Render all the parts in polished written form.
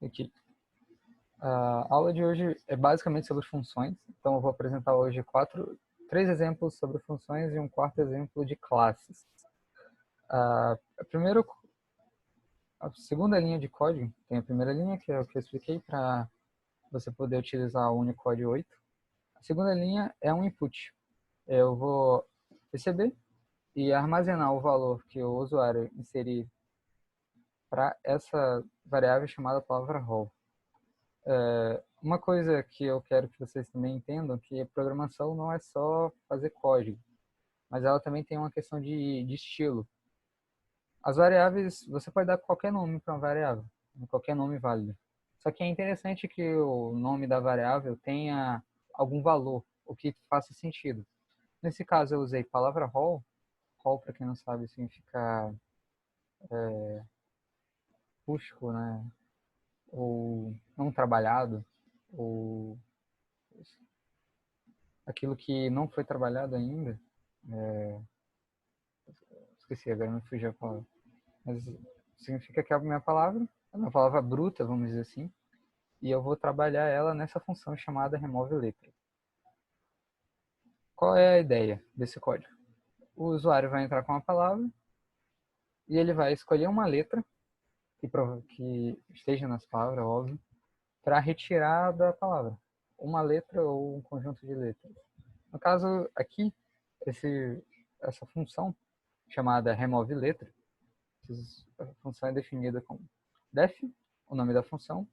Aqui. A aula de hoje é basicamente sobre funções, então eu vou apresentar hoje três exemplos sobre funções e um quarto exemplo de classes. Primeiro, a segunda linha de código, tem a primeira linha, que é o que eu expliquei, para você poder utilizar o Unicode 8. A segunda linha é um input. Eu vou receber e armazenar o valor que o usuário inserir para essa variável chamada palavra roll. Uma coisa que eu quero que vocês também entendam, que a programação não é só fazer código, mas ela também tem uma questão de estilo. As variáveis, você pode dar qualquer nome para uma variável, qualquer nome válido. Só que é interessante que o nome da variável tenha algum valor, o que faça sentido. Nesse caso eu usei palavra roll. Roll, para quem não sabe, significa rústico, né? Ou não trabalhado, ou aquilo que não foi trabalhado ainda. Esqueci, agora me fugiu a palavra. Mas significa que a minha palavra é uma palavra bruta, vamos dizer assim, e eu vou trabalhar ela nessa função chamada remove letra. Qual é a ideia desse código? O usuário vai entrar com a palavra e ele vai escolher uma letra que esteja nessa palavra, óbvio, para retirar da palavra uma letra ou um conjunto de letras. No caso aqui, essa função chamada remove letra, a função é definida como def, o nome da função,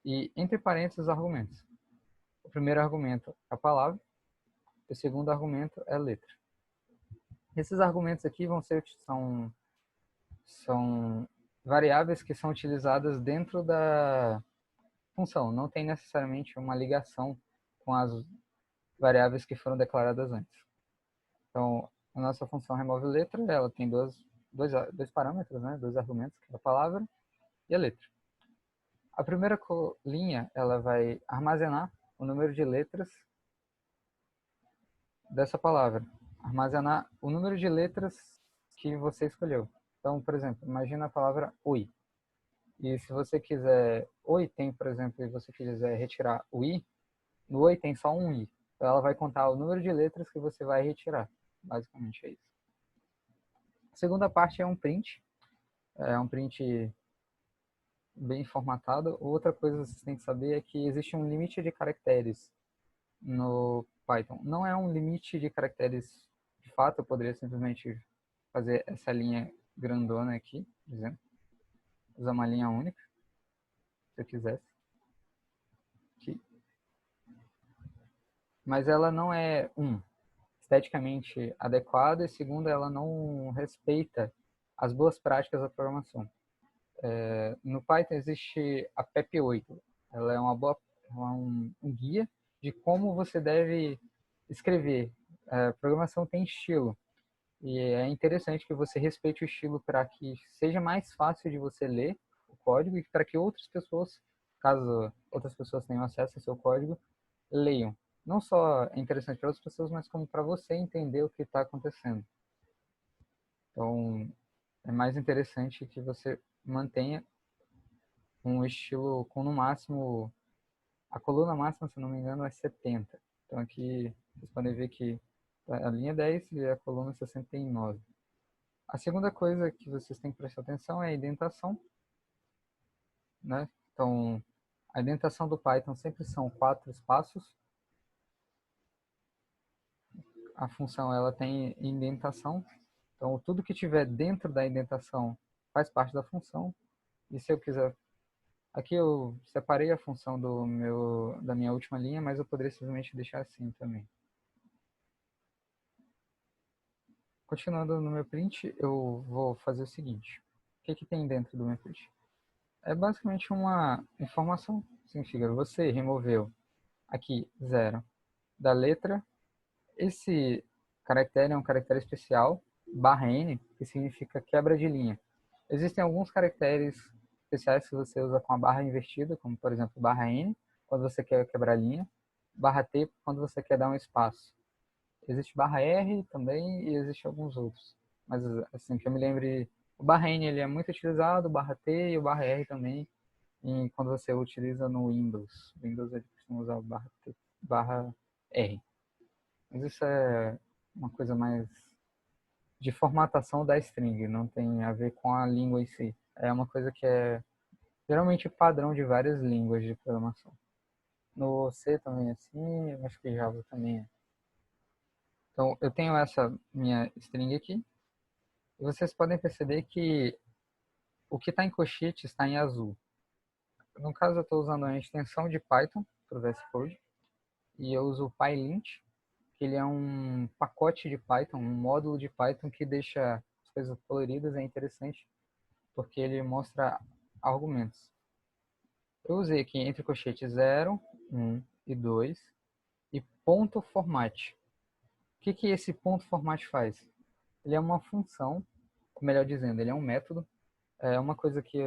e entre parênteses os argumentos. O primeiro argumento é a palavra, o segundo argumento é a letra. Esses argumentos aqui são variáveis que são utilizadas dentro da função, não tem necessariamente uma ligação com as variáveis que foram declaradas antes. Então, a nossa função remove letra, ela tem dois parâmetros, né? Dois argumentos, que é a palavra e a letra. A primeira linha, ela vai armazenar o número de letras dessa palavra. Armazenar o número de letras que você escolheu. Então, por exemplo, imagina a palavra oi. E se você quiser, oi tem, por exemplo, e você quiser retirar o i, no oi tem só um i. Então ela vai contar o número de letras que você vai retirar. Basicamente é isso. A segunda parte é um print. É um print bem formatado. Outra coisa que vocês têm que saber é que existe um limite de caracteres no Python. Não é um limite de caracteres de fato, eu poderia simplesmente fazer essa linha grandona aqui, por exemplo. Usar uma linha única, se eu quisesse. Aqui. Mas ela não é, esteticamente adequada, e segundo, ela não respeita as boas práticas da programação. No Python existe a PEP8. Ela é um guia de como você deve escrever. A programação tem estilo. E é interessante que você respeite o estilo para que seja mais fácil de você ler o código e para que outras pessoas, caso outras pessoas tenham acesso ao seu código, leiam. Não só é interessante para outras pessoas, mas como para você entender o que está acontecendo. Então, é mais interessante que você mantenha um estilo com no máximo, a coluna máxima, se não me engano, é 70. Então aqui vocês podem ver que a linha 10 e a coluna 69. A segunda coisa que vocês têm que prestar atenção é a indentação, né? Então, a indentação do Python sempre são 4 espaços. A função ela tem indentação, então tudo que tiver dentro da indentação faz parte da função. E se eu quiser, aqui eu separei a função da minha última linha, mas eu poderia simplesmente deixar assim também. Continuando no meu print, eu vou fazer o seguinte. O que tem dentro do meu print? É basicamente uma informação. Significa, você removeu aqui 0 da letra. Esse caractere é um caractere especial, /n, que significa quebra de linha. Existem alguns caracteres especiais que você usa com a barra invertida, como por exemplo /n, quando você quer quebrar linha, /t, quando você quer dar um espaço. Existe /r também e existe alguns outros. Mas assim, que eu me lembre, o /n ele é muito utilizado, o /t e o /r também. e quando você utiliza no Windows. Windows ele costuma usar o barra R. Mas isso é uma coisa mais de formatação da string, não tem a ver com a língua em si. É uma coisa que é geralmente padrão de várias línguas de programação. No C também é assim, eu acho que Java também é. Então, eu tenho essa minha string aqui, e vocês podem perceber que o que está em colchete está em azul. No caso, eu estou usando a extensão de Python para o VS Code, e eu uso o PyLint, que ele é um pacote de Python, um módulo de Python que deixa as coisas coloridas, é interessante, porque ele mostra argumentos. Eu usei aqui entre colchetes 0, 1 e 2 e ponto format. O que esse ponto format faz? Ele é uma função, melhor dizendo, ele é um método, é uma coisa que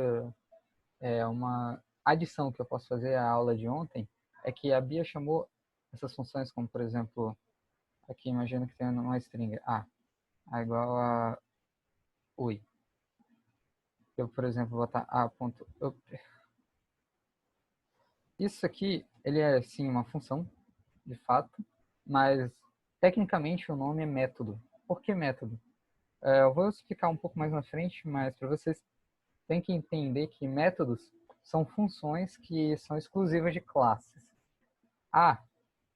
é uma adição que eu posso fazer à aula de ontem, é que a Bia chamou essas funções como, por exemplo, aqui imagina que tem uma string a igual a oi. Eu, por exemplo, vou botar a.up. Isso aqui, ele é sim uma função, de fato, mas tecnicamente o nome é método. Por que método? Eu vou explicar um pouco mais na frente, mas para vocês tem que entender que métodos são funções que são exclusivas de classes. A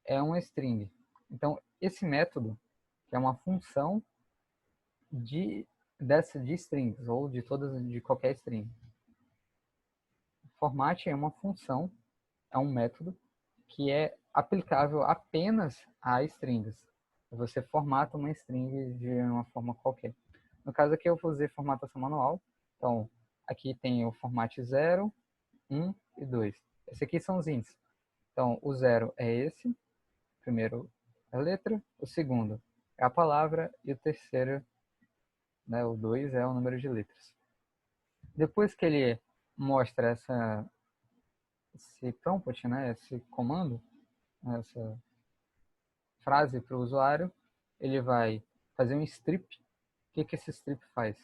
é uma string. Então, esse método, que é uma função de strings, ou de qualquer string. Format é uma função, é um método, que é aplicável apenas a strings. Você formata uma string de uma forma qualquer. No caso aqui eu usei formatação manual. Então, aqui tem o format 0, 1 e 2. Esse aqui são os índices. Então, o 0 é esse, primeiro é a letra, o segundo é a palavra e o terceiro, né, o 2 é o número de letras. Depois que ele mostra esse prompt, né, esse comando, essa frase para o usuário, ele vai fazer um strip. O que esse strip faz?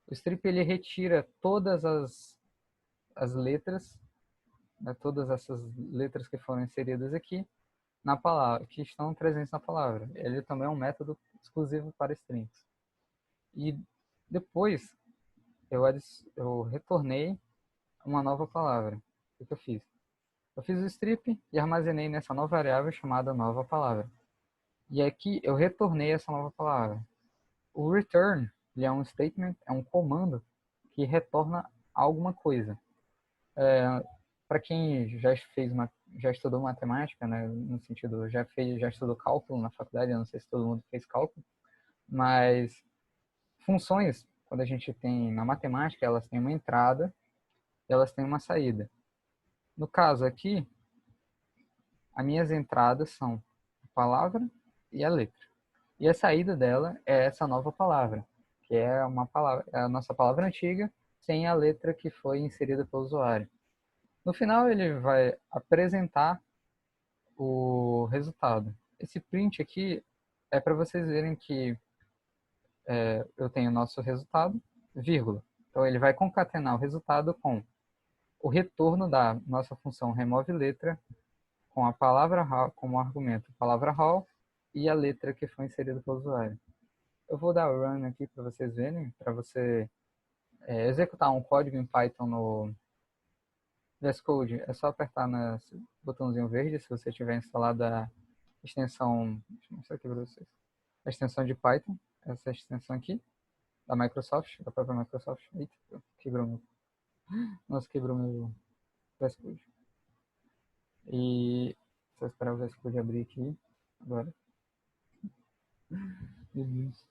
O strip ele retira todas as letras, né, todas essas letras que foram inseridas aqui na palavra, que estão presentes na palavra. Ele também é um método exclusivo para strings. E depois eu retornei uma nova palavra. O que eu fiz? Eu fiz o strip e armazenei nessa nova variável chamada nova palavra. E aqui eu retornei essa nova palavra. O return ele é um statement, é um comando que retorna alguma coisa. Para quem já estudou matemática, né, no sentido já estudou cálculo na faculdade, eu não sei se todo mundo fez cálculo, mas funções, quando a gente tem na matemática, elas têm uma entrada e elas têm uma saída. No caso aqui, as minhas entradas são a palavra e a letra. E a saída dela é essa nova palavra, que é uma palavra, é a nossa palavra antiga, sem a letra que foi inserida pelo usuário. No final, ele vai apresentar o resultado. Esse print aqui é para vocês verem que eu tenho o nosso resultado, vírgula. Então, ele vai concatenar o resultado com o retorno da nossa função removeLetra com a palavra como argumento, a palavra raw e a letra que foi inserida pelo usuário. Eu vou dar run aqui para vocês verem, para você executar um código em Python no VS Code. É só apertar nesse botãozinho verde se você tiver instalado a extensão, deixa eu mostrar aqui para vocês, a extensão de Python, essa extensão aqui, da Microsoft, da própria Microsoft. Eita, quebrou meu, nossa, quebrou meu VS Code. E só esperar o VS Code abrir aqui agora. Meu Deus.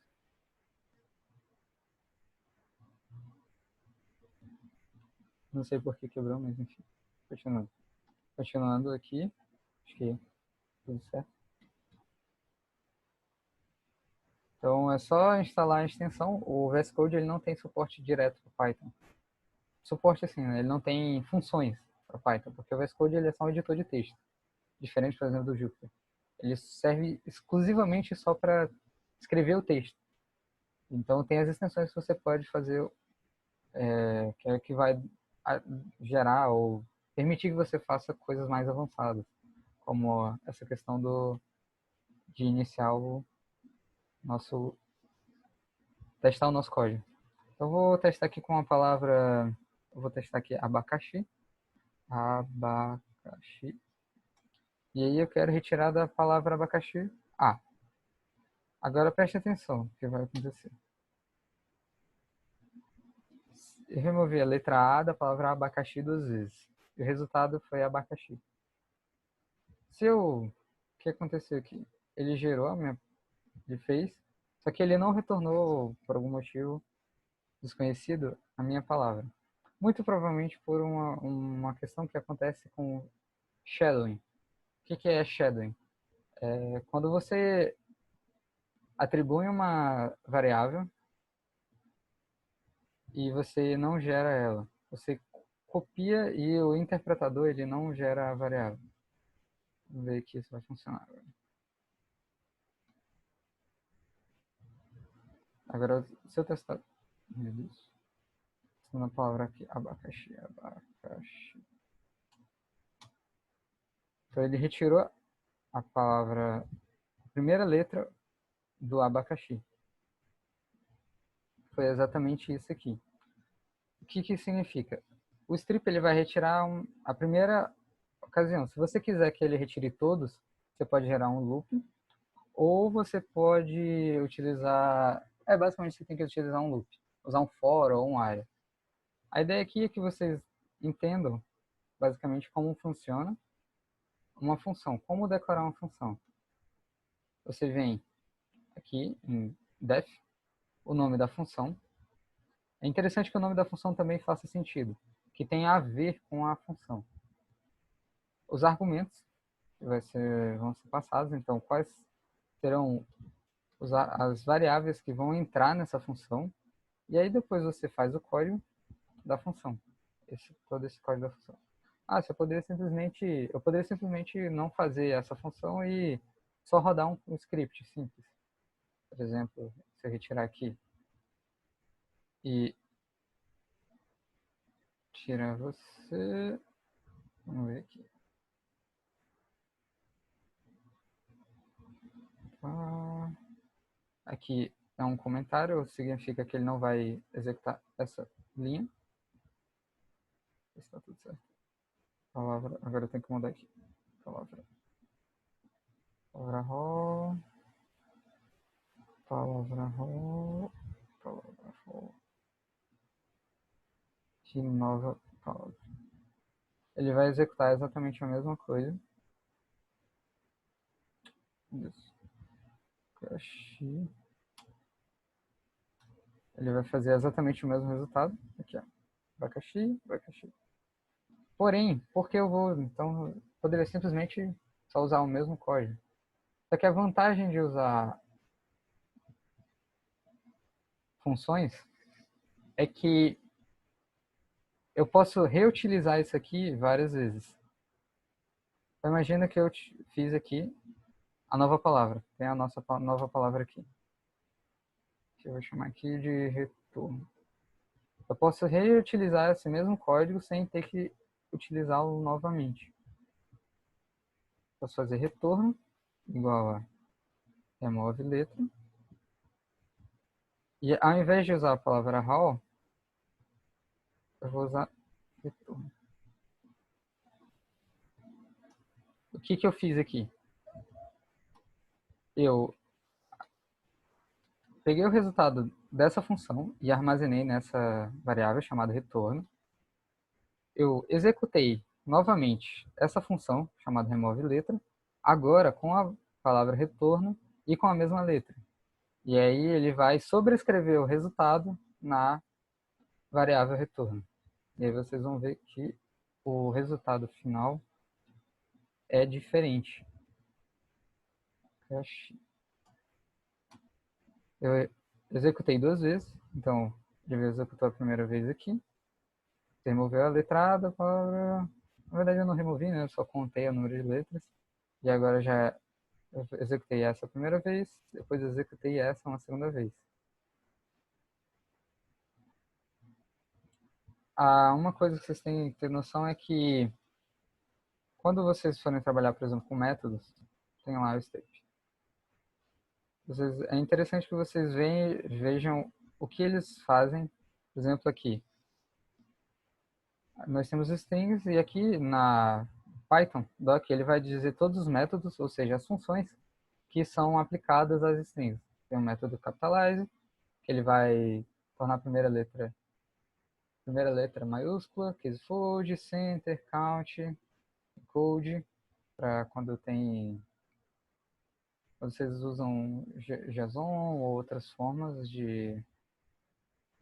Não sei por que quebrou, mas enfim. Continuando. Continuando aqui. Acho que tudo certo. Então é só instalar a extensão. O VS Code ele não tem suporte direto para Python. Suporte assim, né? Ele não tem funções para Python, porque o VS Code ele é só um editor de texto. Diferente, por exemplo, do Jupyter. Ele serve exclusivamente só para escrever o texto. Então tem as extensões que você pode fazer, que é que vai gerar ou permitir que você faça coisas mais avançadas, como essa questão de iniciar o nosso, testar o nosso código. Então, eu vou testar aqui com a palavra, eu vou testar aqui abacaxi, abacaxi, e aí eu quero retirar da palavra abacaxi A. Agora preste atenção, o que vai acontecer. Eu removi a letra A da palavra abacaxi 2 vezes. E o resultado foi abacaxi. O que aconteceu aqui? Ele gerou ele fez, só que ele não retornou, por algum motivo desconhecido, a minha palavra. Muito provavelmente por uma questão que acontece com shadowing. O que é shadowing? É quando você atribui uma variável e você não gera ela. Você copia e o interpretador ele não gera a variável. Vamos ver aqui se vai funcionar. Agora, se eu testar isso, na palavra aqui, abacaxi, abacaxi. Então ele retirou a palavra, a primeira letra do abacaxi. Foi exatamente isso aqui. O que significa? O strip ele vai retirar a primeira ocasião. Se você quiser que ele retire todos, você pode gerar um loop, ou você pode utilizar... basicamente você tem que utilizar um loop, usar um for ou um while. A ideia aqui é que vocês entendam basicamente como funciona uma função, como decorar uma função. Você vem aqui em def, o nome da função. É interessante que o nome da função também faça sentido, que tenha a ver com a função. Os argumentos vão ser passados, então quais serão as variáveis que vão entrar nessa função, e aí depois você faz o código da função, todo esse código da função. Eu poderia simplesmente não fazer essa função e só rodar um script simples. Por exemplo, se eu retirar aqui e tirar você, vamos ver aqui. Aqui é um comentário, significa que ele não vai executar essa linha. Está tudo certo. Palavra, agora eu tenho que mudar aqui. Palavra roll, palavra roll, de nova palavra. Ele vai executar exatamente a mesma coisa. Isso. Ele vai fazer exatamente o mesmo resultado. Aqui, ó. Abacaxi, abacaxi. Porém, porque eu vou... Então, eu poderia simplesmente só usar o mesmo código. Só que a vantagem de usar funções é que eu posso reutilizar isso aqui várias vezes. Então, imagina que eu fiz aqui a nova palavra. Tem a nossa nova palavra aqui. Que eu vou chamar aqui de retorno. Eu posso reutilizar esse mesmo código sem ter que utilizá-lo novamente. Posso fazer retorno igual a remove letra. E ao invés de usar a palavra how, eu vou usar retorno. O que eu fiz aqui? Eu peguei o resultado dessa função e armazenei nessa variável chamada retorno. Eu executei novamente essa função chamada remove letra, agora com a palavra retorno e com a mesma letra. E aí ele vai sobrescrever o resultado na variável retorno. E aí vocês vão ver que o resultado final é diferente. Eu executei 2 vezes, então ele executou a primeira vez aqui, removeu a letrada, na verdade eu não removi, né? Eu só contei o número de letras, e agora eu executei essa a primeira vez, depois executei essa uma segunda vez. Uma coisa que vocês têm que ter noção é que quando vocês forem trabalhar, por exemplo, com métodos, tem lá o state. É interessante que vocês vejam o que eles fazem. Por exemplo, aqui, nós temos strings e aqui na Python, doc, ele vai dizer todos os métodos, ou seja, as funções que são aplicadas às strings. Tem o método capitalize, que ele vai tornar a primeira letra maiúscula, case fold, center, count, code, para quando vocês usam JSON ou outras formas de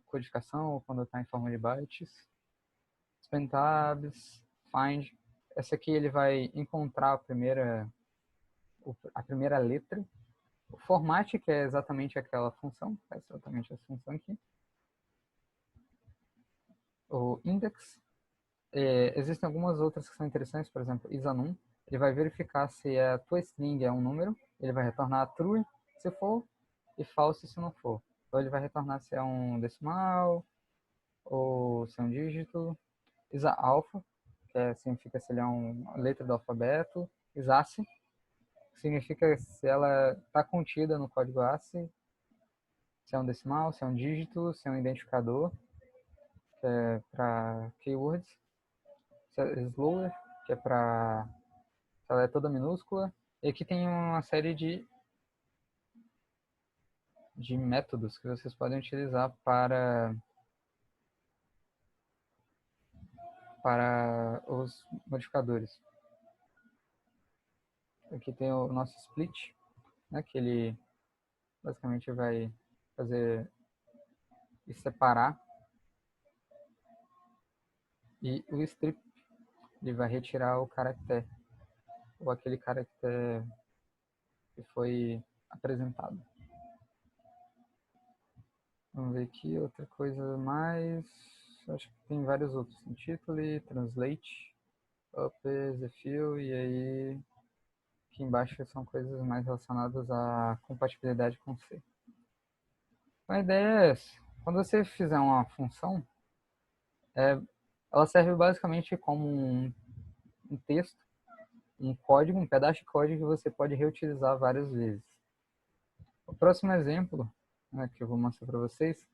codificação, ou quando está em forma de bytes. Span tabs, find. Essa aqui ele vai encontrar a primeira letra. O format, que é exatamente aquela função, é exatamente essa função aqui. O index. Existem algumas outras que são interessantes, por exemplo, isanum. Ele vai verificar se a tua string é um número, ele vai retornar true se for e false se não for. Então ele vai retornar se é um decimal ou se é um dígito. Isa-alpha, que significa se ele é uma letra do alfabeto. Is-ASCII, que significa se ela está contida no código ASCII, se é um decimal, se é um dígito, se é um identificador, que é para keywords. Slower, que é para ela é toda minúscula. E aqui tem uma série de métodos que vocês podem utilizar para os modificadores. Aqui tem o nosso split, né, que ele basicamente vai fazer e separar. E o strip, ele vai retirar o caractere, ou aquele caractere que foi apresentado. Vamos ver aqui outra coisa mais. Acho que tem vários outros. Title, translate, up, fill, e aí aqui embaixo são coisas mais relacionadas à compatibilidade com C. Então a ideia é essa. Quando você fizer uma função, ela serve basicamente como um texto, um código, um pedaço de código que você pode reutilizar várias vezes. O próximo exemplo, né, que eu vou mostrar para vocês,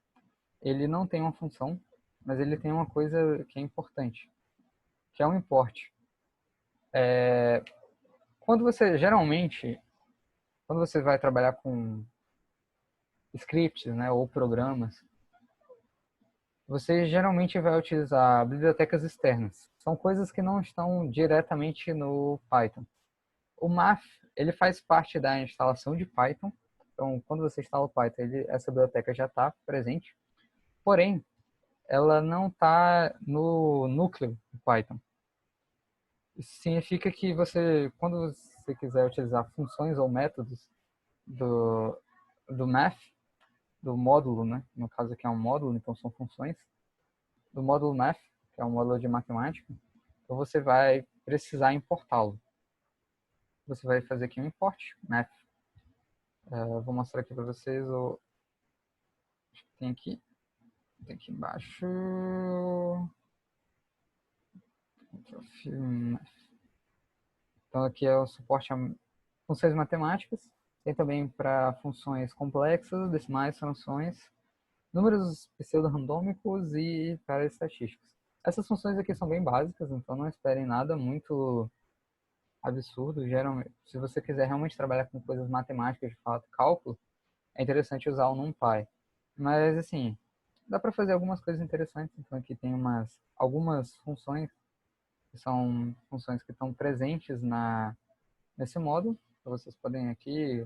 ele não tem uma função, mas ele tem uma coisa que é importante, que é um import. Geralmente, quando você vai trabalhar com scripts, né, ou programas, você geralmente vai utilizar bibliotecas externas. São coisas que não estão diretamente no Python. O math, ele faz parte da instalação de Python. Então, quando você instala o Python, essa biblioteca já está presente. Porém, ela não está no núcleo do Python. Isso significa que quando você quiser utilizar funções ou métodos do math, do módulo, né? No caso aqui é um módulo, então são funções, do módulo math, que é um módulo de matemática, então você vai precisar importá-lo. Você vai fazer aqui um import math. Vou mostrar aqui para vocês tem aqui embaixo. Então aqui é o suporte a funções matemáticas. Tem também para funções complexas, decimais, frações, números pseudo-randômicos e para estatísticos. Essas funções aqui são bem básicas, então não esperem nada muito absurdo. Geralmente, se você quiser realmente trabalhar com coisas matemáticas de fato, cálculo, é interessante usar o NumPy. Mas assim, dá para fazer algumas coisas interessantes. Então aqui tem algumas funções que são funções que estão presentes nesse módulo. Então, vocês podem aqui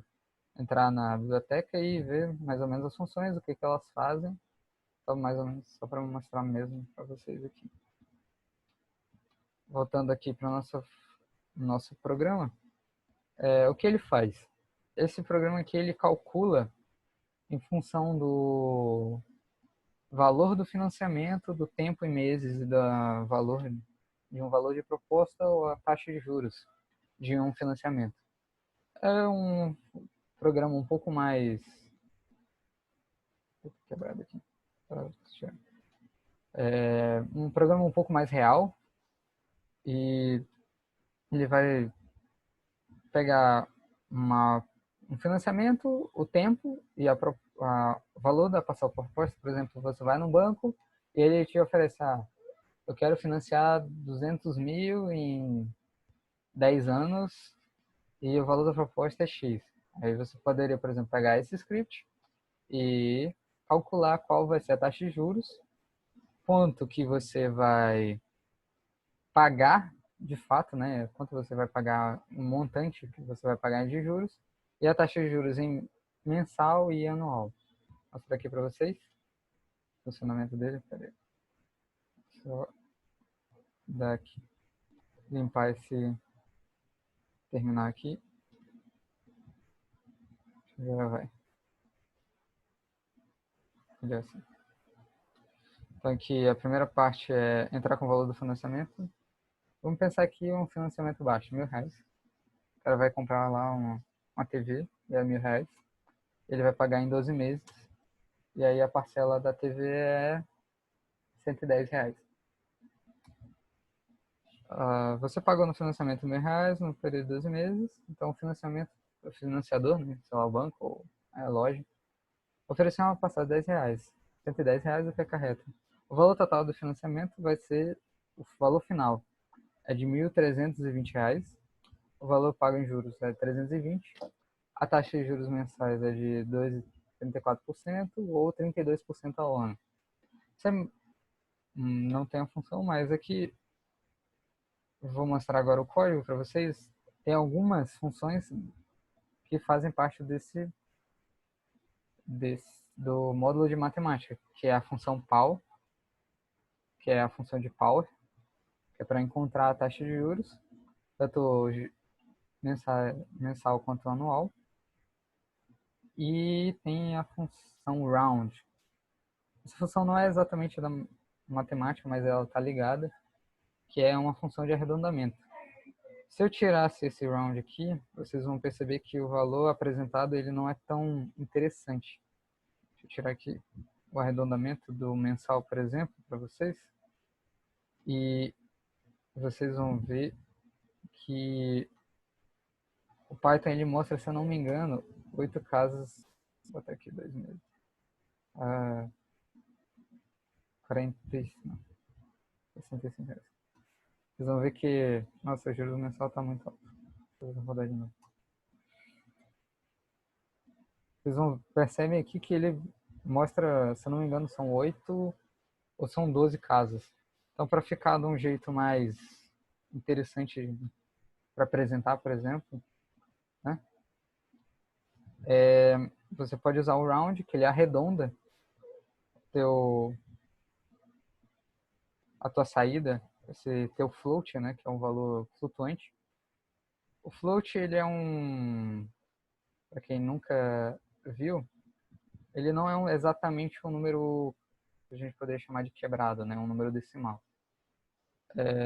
entrar na biblioteca e ver mais ou menos as funções, o que elas fazem. Só mais ou menos só para mostrar mesmo para vocês aqui. Voltando aqui para o nosso programa, o que ele faz? Esse programa aqui ele calcula em função do valor do financiamento, do tempo em meses e de um valor de proposta ou a taxa de juros de um financiamento. É um programa um pouco mais quebrado aqui. É um programa um pouco mais real e ele vai pegar um financiamento, o tempo e o valor da passar proposta. Por exemplo, você vai no banco e ele te oferece, eu quero financiar 200 mil em 10 anos e o valor da proposta é X. Aí você poderia, por exemplo, pegar esse script e calcular qual vai ser a taxa de juros, quanto que você vai pagar de fato, né? Quanto você vai pagar, um montante que você vai pagar de juros e a taxa de juros em mensal e anual. Vou mostrar aqui para vocês o funcionamento dele. Peraí. Só dar aqui, limpar esse terminal aqui. Já vai. Olha assim. Então aqui a primeira parte é entrar com o valor do financiamento. Vamos pensar aqui um financiamento baixo, R$ 1.000. O cara vai comprar lá uma TV e é R$ 1.000. Ele vai pagar em 12 meses. E aí a parcela da TV é R$ 110. Você pagou no financiamento R$ 1.000 no período de 12 meses. Então o financiador, né, sei lá, o banco ou a loja, ofereceu uma parcela de R$ 10. R$ 110 é o que acarreta. O valor total do financiamento vai ser, o valor final é de R$ 1.320. O valor pago em juros é 320. A taxa de juros mensais é de 2,34% ou 32% ao ano. Isso não tem a função, mas aqui eu vou mostrar agora o código para vocês. Tem algumas funções que fazem parte do módulo de matemática, que é a função PAU, que é a função de Power, que é para encontrar a taxa de juros, tanto mensal quanto anual. E tem a função round. Essa função não é exatamente da matemática, mas ela está ligada, que é uma função de arredondamento. Se eu tirasse esse round aqui, vocês vão perceber que o valor apresentado ele não é tão interessante. Deixa eu tirar aqui o arredondamento do mensal, por exemplo, para vocês. E vocês vão ver que o Python ele mostra, se eu não me engano, 8 casas. Vou botar aqui 2 meses. 40, não, R$ 65. Vocês vão ver que, nossa, o juros mensal está muito alto. Deixa eu rodar de novo. Vocês percebem aqui que ele mostra, se eu não me engano, são 8 ou são 12 casas. Então, para ficar de um jeito mais interessante para apresentar, por exemplo, né, você pode usar o round, que ele arredonda teu, a tua saída, esse teu float, né, que é um valor flutuante. O float, ele é para quem nunca viu, ele não é exatamente um número que a gente poderia chamar de quebrado, né, um número decimal.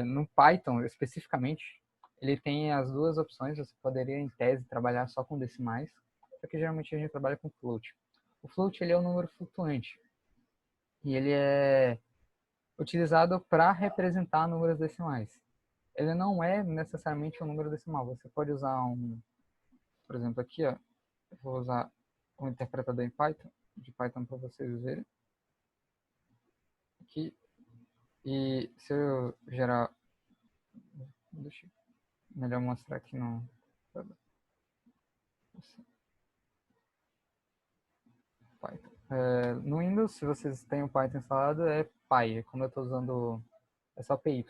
No Python, especificamente, ele tem as duas opções. Você poderia, em tese, trabalhar só com decimais, só que geralmente a gente trabalha com float. O float ele é um número flutuante e ele é utilizado para representar números decimais. Ele não é necessariamente um número decimal. Você pode usar por exemplo, aqui, ó, eu vou usar um interpretador em Python, de Python para vocês verem. Aqui, e se eu gerar, deixa eu melhor mostrar aqui no Python. No Windows, se vocês têm o Python instalado, é Py. Como eu estou usando, é só PY.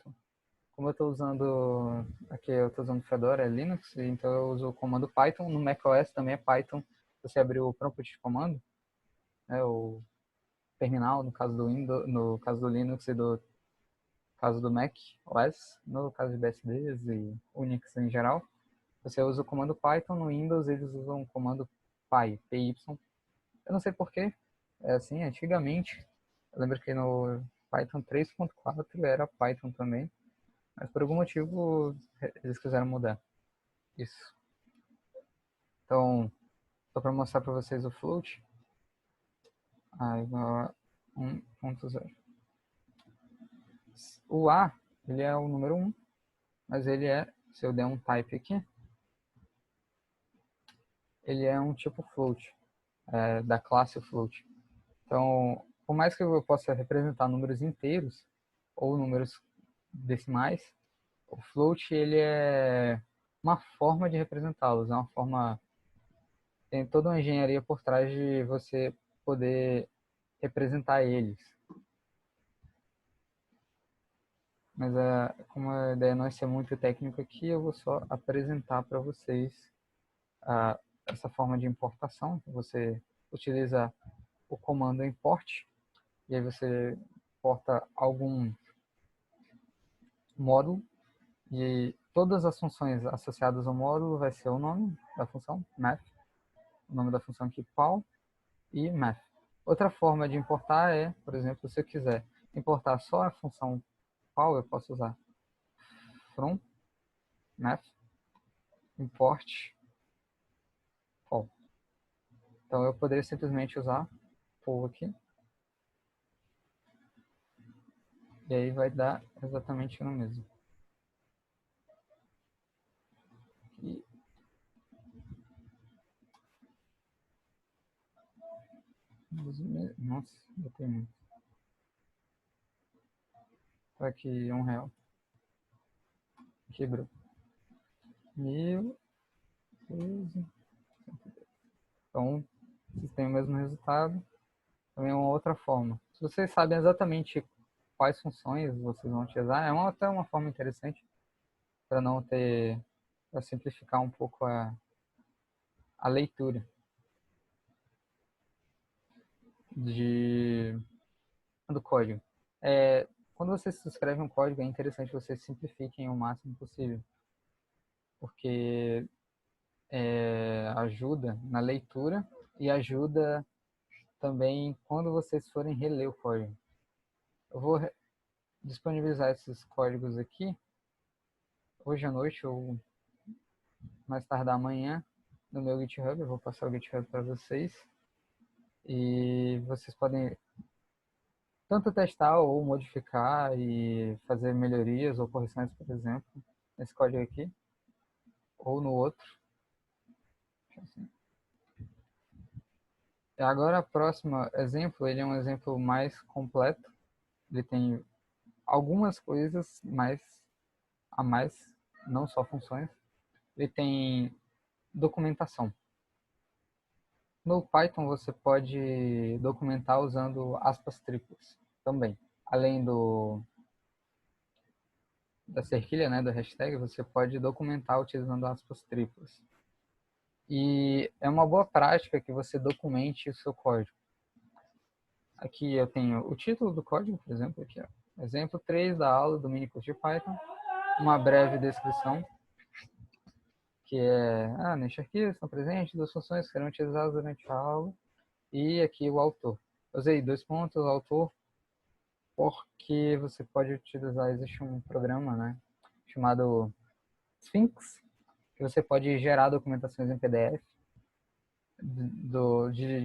Como eu estou usando, aqui eu estou usando Fedora, é Linux, então eu uso o comando Python. No macOS também é Python. Você abrir o prompt de comando, né, o terminal, no caso do Windows, no caso do Linux e no caso do Mac OS, no caso de BSDs e Unix em geral, você usa o comando Python. No Windows eles usam o comando PY. Eu não sei porquê, é assim, antigamente, eu lembro que no Python 3.4 era Python também, mas por algum motivo eles quiseram mudar isso. Então, só para mostrar para vocês o float, igual a 1.0. O A, ele é o número 1, mas ele é, se eu der um type aqui, ele é um tipo float, da classe float. Então, por mais que eu possa representar números inteiros ou números decimais, o float ele é uma forma de representá-los, é uma forma, tem toda uma engenharia por trás de você poder representar eles. Mas como a ideia não é ser muito técnico aqui, eu vou só apresentar para vocês essa forma de importação. Você utiliza o comando import, e aí você importa algum módulo, e todas as funções associadas ao módulo vai ser o nome da função, math, o nome da função aqui, pal, e math. Outra forma de importar é, por exemplo, se eu quiser importar só a função pal, eu posso usar from math import pal. Então eu poderia simplesmente usar pal aqui, e aí vai dar exatamente no mesmo. E, nossa, botei muito. Tá aqui R$1. Quebrou. 1013. Então, vocês têm o mesmo resultado. Também é uma outra forma. Se vocês sabem exatamente quais funções vocês vão utilizar, até uma forma interessante para não ter, para simplificar um pouco a leitura do código. Quando você escreve um código, é interessante que vocês simplifiquem o máximo possível, porque ajuda na leitura e ajuda também quando vocês forem reler o código. Eu vou disponibilizar esses códigos aqui hoje à noite ou mais tardar amanhã no meu GitHub. Eu vou passar o GitHub para vocês e vocês podem tanto testar ou modificar e fazer melhorias ou correções, por exemplo, nesse código aqui ou no outro. Agora, o próximo exemplo, ele é um exemplo mais completo. Ele tem algumas coisas a mais, não só funções. Ele tem documentação. No Python você pode documentar usando aspas triplas também. Além da cerquilha, né, da hashtag, você pode documentar utilizando aspas triplas. E é uma boa prática que você documente o seu código. Aqui eu tenho o título do código, por exemplo, aqui, ó. Exemplo 3 da aula do mini curso de Python. Uma breve descrição, que neste arquivo estão presentes duas funções que serão utilizadas durante a aula. E aqui o autor. Eu usei 2 pontos, o autor, porque você pode utilizar, existe um programa, né, chamado Sphinx, que você pode gerar documentações em PDF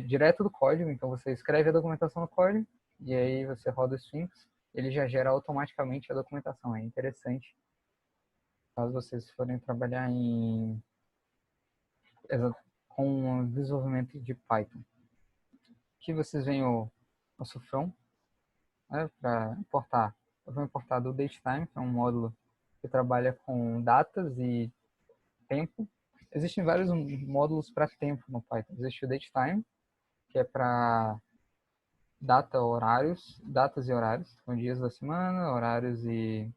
direto do código. Então você escreve a documentação no código e aí você roda o Sphinx, ele já gera automaticamente a documentação. É interessante caso vocês forem trabalhar com desenvolvimento de Python. Aqui vocês veem o nosso from, né, para importar. Eu vou importar do datetime, que é um módulo que trabalha com datas e tempo. Existem vários módulos para tempo no Python. Existe o datetime, que é para datas e horários, com dias da semana, horários e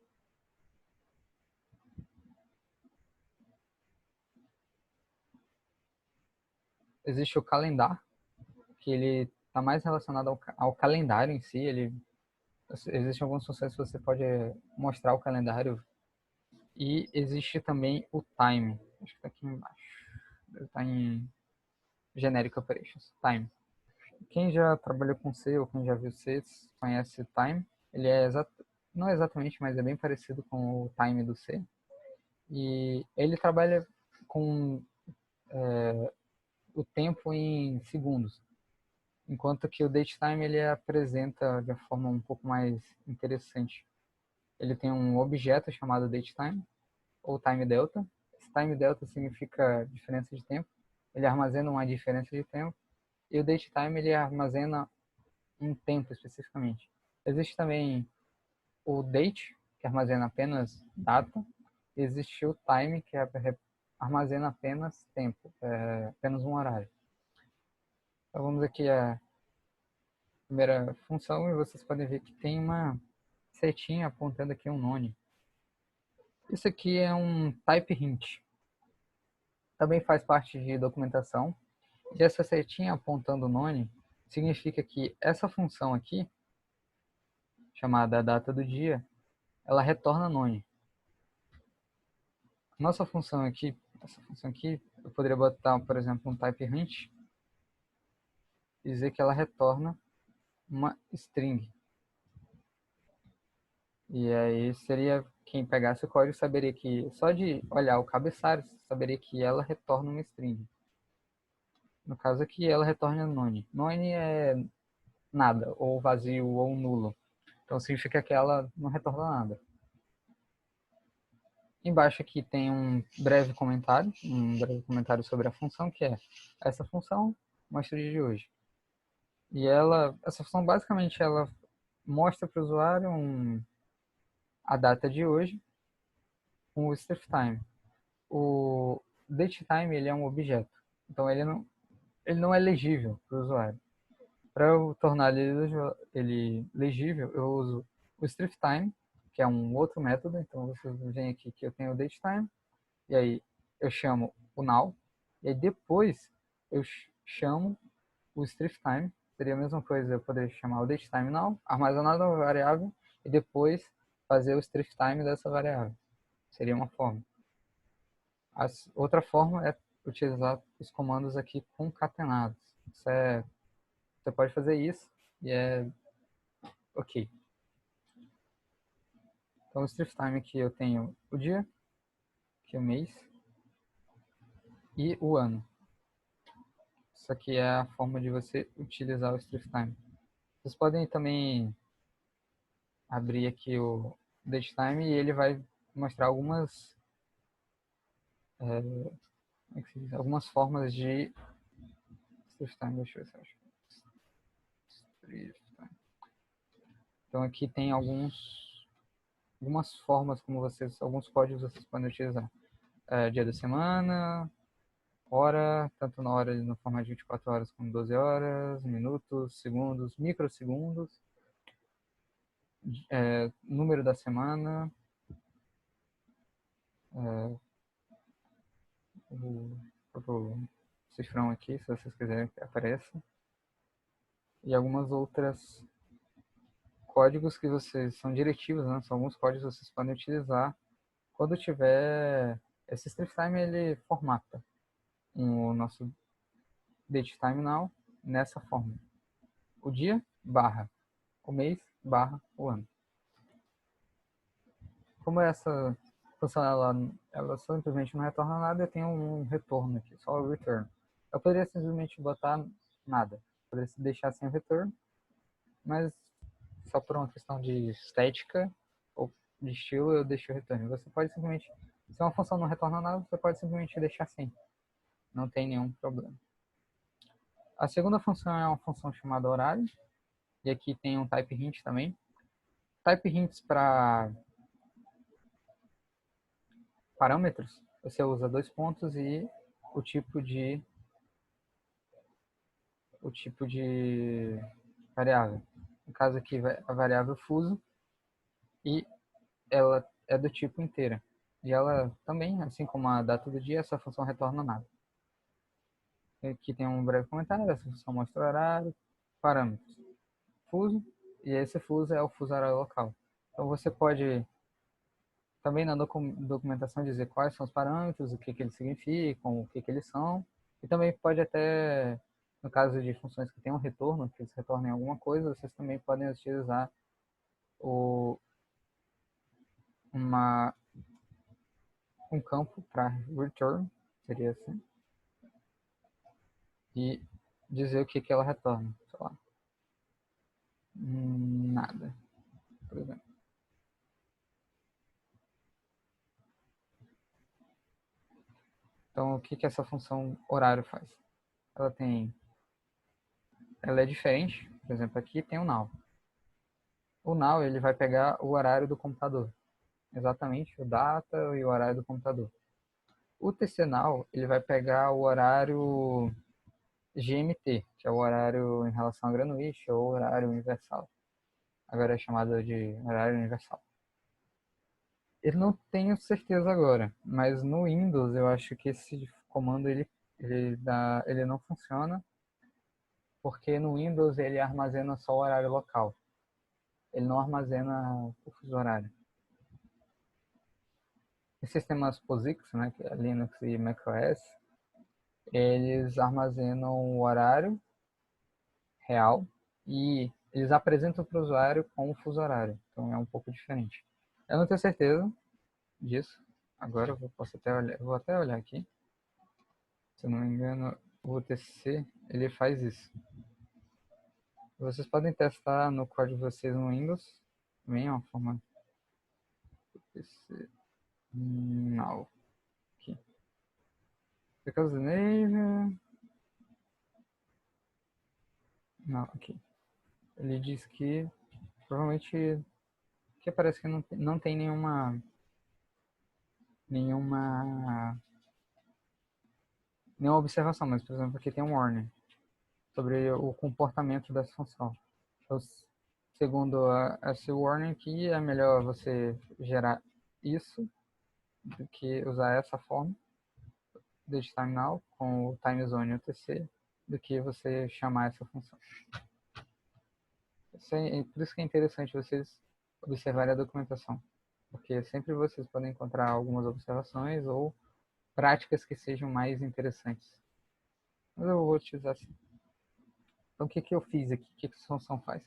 existe o calendar, que ele está mais relacionado ao calendário em si. Existem algumas funções que você pode mostrar o calendário. E existe também o time, acho que está aqui embaixo, está em Generic Operations, time. Quem já trabalhou com C ou quem já viu C conhece time. Ele não exatamente, mas é bem parecido com o time do C. E ele trabalha com o tempo em segundos, enquanto que o datetime ele apresenta de uma forma um pouco mais interessante. ele tem um objeto chamado datetime, ou time delta. Esse time delta significa diferença de tempo. Ele armazena uma diferença de tempo. E o datetime ele armazena um tempo especificamente. Existe também o date, que armazena apenas data. E existe o time, que armazena apenas tempo, apenas um horário. Então vamos aqui a primeira função e vocês podem ver que tem uma setinha apontando aqui um none. Isso aqui é um type hint. Também faz parte de documentação. E essa setinha apontando o none significa que essa função aqui, chamada data do dia, ela retorna none. Nossa função aqui, essa função aqui, eu poderia botar, por exemplo, um type hint e dizer que ela retorna uma string. E aí seria quem pegasse o código saberia que, só de olhar o cabeçalho, saberia que ela retorna uma string. No caso aqui, ela retorna none. None é nada, ou vazio, ou nulo. Então significa que ela não retorna nada. Embaixo aqui tem um breve comentário sobre a função, que é essa função mostra o dia de hoje. E essa função basicamente ela mostra para o usuário a data de hoje com o time. O datetime ele é um objeto, então ele não é legível para o usuário. Para eu tornar ele legível, eu uso o time, que é um outro método. Então você vem aqui que eu tenho o datetime, e aí eu chamo o now, e aí depois eu chamo o time. Seria a mesma coisa, eu poderia chamar o datetime now, armazenar uma variável, e depois fazer o time dessa variável. Seria uma forma. Outra forma é utilizar os comandos aqui concatenados. Você pode fazer isso e é ok. Então, o strip time aqui eu tenho o dia, que é o mês, e o ano. Isso aqui é a forma de você utilizar o strip time. Vocês podem também abrir aqui o datetime e ele vai mostrar algumas formas de strip time. Deixa eu ver se eu acho. Então aqui tem algumas formas como alguns códigos vocês podem utilizar. Dia da semana, hora, tanto na hora no formato de 24 horas como 12 horas, minutos, segundos, microsegundos, número da semana, o cifrão aqui, se vocês quiserem que apareça, e algumas outras códigos que vocês são diretivos, né? São alguns códigos que vocês podem utilizar quando tiver esse strip time, ele formata o nosso datetime now nessa forma: o dia barra o mês barra o ano. Como essa função ela simplesmente não retorna nada, eu tenho um retorno aqui, só o return. Eu poderia simplesmente botar nada, poderia deixar sem o return, mas só por uma questão de estética ou de estilo eu deixo o return. Você pode simplesmente, se uma função não retorna nada, você pode simplesmente deixar sem, não tem nenhum problema. A segunda função é uma função chamada horário, e aqui tem um type hint também. Type hints para parâmetros, você usa 2 pontos e o tipo de variável. No caso aqui, a variável fuso, e ela é do tipo inteira. E ela também, assim como a data do dia, essa função retorna nada. Aqui tem um breve comentário, essa função mostra o horário, parâmetros, fuso, e esse fuso é o fuso horário local. Então você pode também na documentação dizer quais são os parâmetros, o que eles significam, o que eles são, e também pode até, no caso de funções que tenham retorno, que eles retornem alguma coisa, vocês também podem utilizar uma, um campo para return, seria assim, e dizer o que ela retorna, sei lá, nada, por exemplo. Então, o que que essa função horário faz? Ela é diferente. Por exemplo, aqui tem o now. O now ele vai pegar o horário do computador, exatamente o data e o horário do computador. O TC now ele vai pegar o horário GMT, que é o horário em relação a Greenwich ou horário universal. Agora é chamado de horário universal. Eu não tenho certeza agora, mas no Windows eu acho que esse comando ele não funciona, porque no Windows ele armazena só o horário local. Ele não armazena o fuso horário. Os sistemas POSIX, né, que é Linux e macOS, eles armazenam o horário real e eles apresentam para o usuário com o fuso horário. Então é um pouco diferente. Eu não tenho certeza disso. Agora vou até olhar aqui. Se eu não me engano, o UTC ele faz isso. Vocês podem testar no código de vocês no Windows. Também é uma forma UTC now. Aqui. Because the name... Não, aqui. Ele diz que provavelmente que parece que não tem nenhuma observação, mas por exemplo aqui tem um warning sobre o comportamento dessa função. Então, segundo esse warning aqui, é melhor você gerar isso do que usar essa forma de time now com o time zone UTC do que você chamar essa função. Por isso que é interessante vocês observarem a documentação, porque sempre vocês podem encontrar algumas observações ou práticas que sejam mais interessantes. Mas eu vou utilizar assim. Então o que que eu fiz aqui? O que que essa função faz?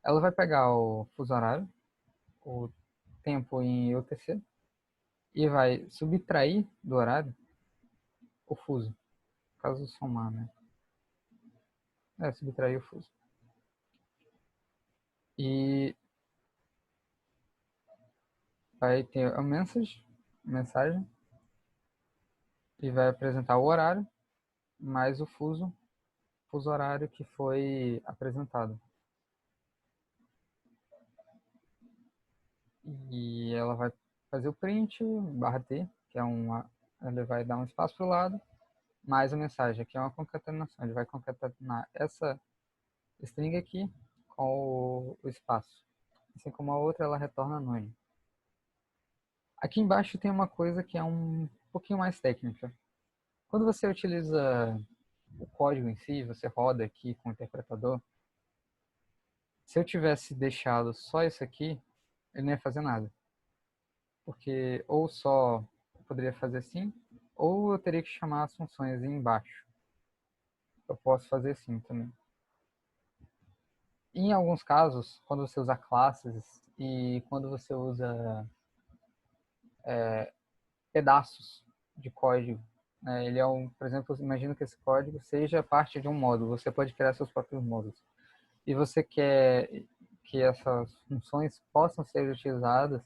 Ela vai pegar o fuso horário, o tempo em UTC, e vai subtrair do horário o fuso. No caso somar, né? Subtrair o fuso. E vai ter a mensagem, e vai apresentar o horário, mais o fuso horário que foi apresentado. E ela vai fazer o print, /t, que é ele vai dar um espaço para o lado, mais a mensagem, que é uma concatenação. Ele vai concatenar essa string aqui com o espaço. Assim como a outra, ela retorna none. Aqui embaixo tem uma coisa que é um pouquinho mais técnica. Quando você utiliza o código em si, você roda aqui com o interpretador, se eu tivesse deixado só isso aqui, ele não ia fazer nada. Porque ou só eu poderia fazer assim, ou eu teria que chamar as funções embaixo. Eu posso fazer assim também. Em alguns casos, quando você usa classes e quando você usa pedaços de código, né, ele é por exemplo, imagina que esse código seja parte de um módulo, você pode criar seus próprios módulos. E você quer que essas funções possam ser utilizadas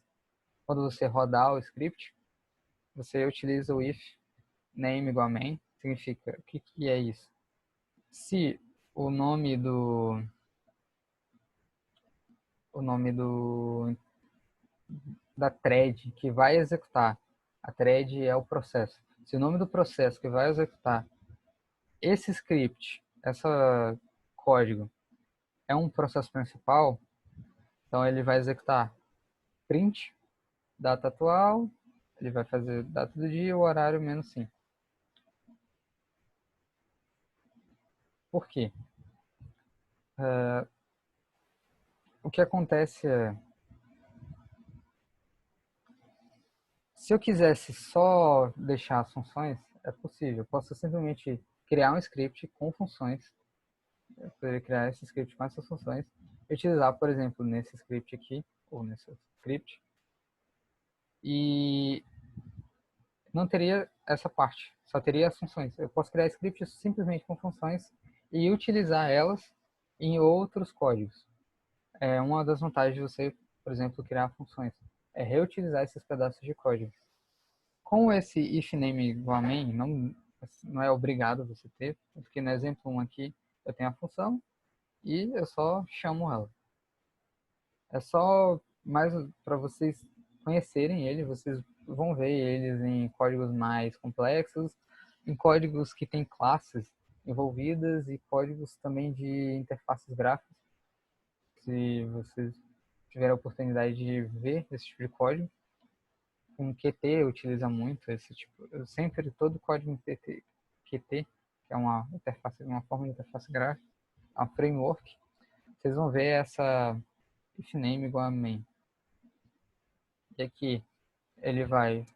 quando você rodar o script, você utiliza o if name igual a main, significa, o que que é isso? Se o nome da thread que vai executar, a thread é o processo. Se o nome do processo que vai executar esse script, esse código, é um processo principal, então ele vai executar print, data atual, ele vai fazer data do dia, o horário menos 5. Por quê? O que acontece é, se eu quisesse só deixar as funções, é possível. Eu posso simplesmente criar um script com funções. Eu poderia criar esse script com essas funções e utilizar, por exemplo, nesse script aqui, ou nesse script, e não teria essa parte, só teria as funções. Eu posso criar scripts simplesmente com funções e utilizar elas em outros códigos. É uma das vantagens de você, por exemplo, criar funções. É reutilizar esses pedaços de código. Com esse if name igual a main, não é obrigado você ter, porque no exemplo 1 aqui eu tenho a função e eu só chamo ela. É só mais para vocês conhecerem ele, vocês vão ver eles em códigos mais complexos, em códigos que têm classes envolvidas e códigos também de interfaces gráficas. Se vocês tiverem a oportunidade de ver esse tipo de código, com Qt utiliza muito esse tipo. Eu sempre todo código em Qt, que é uma interface, uma forma de interface gráfica, é um framework. Vocês vão ver essa if name igual a main. E aqui ele vai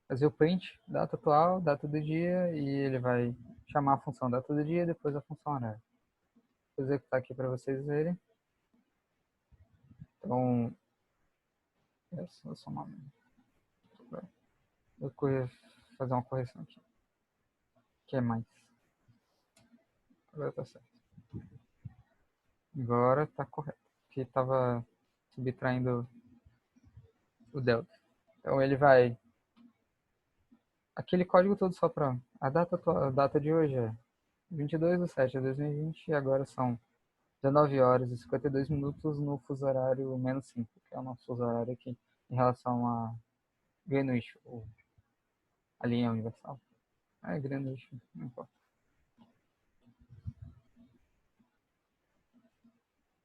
fazer o print, data atual, data do dia, e ele vai chamar a função data do dia e depois a função horário. Vou executar aqui para vocês verem. Então, essa é só uma... Vou fazer uma correção aqui. Que é mais. Agora tá certo. Agora tá correto. Porque estava subtraindo o delta. Então ele vai... Aquele código todo só para... A data de hoje é 22/7/2020 e agora são 19 horas e 52 minutos no fuso horário -5, que é o nosso fuso horário aqui em relação a Greenwich, ou a linha universal. É Greenwich, não importa.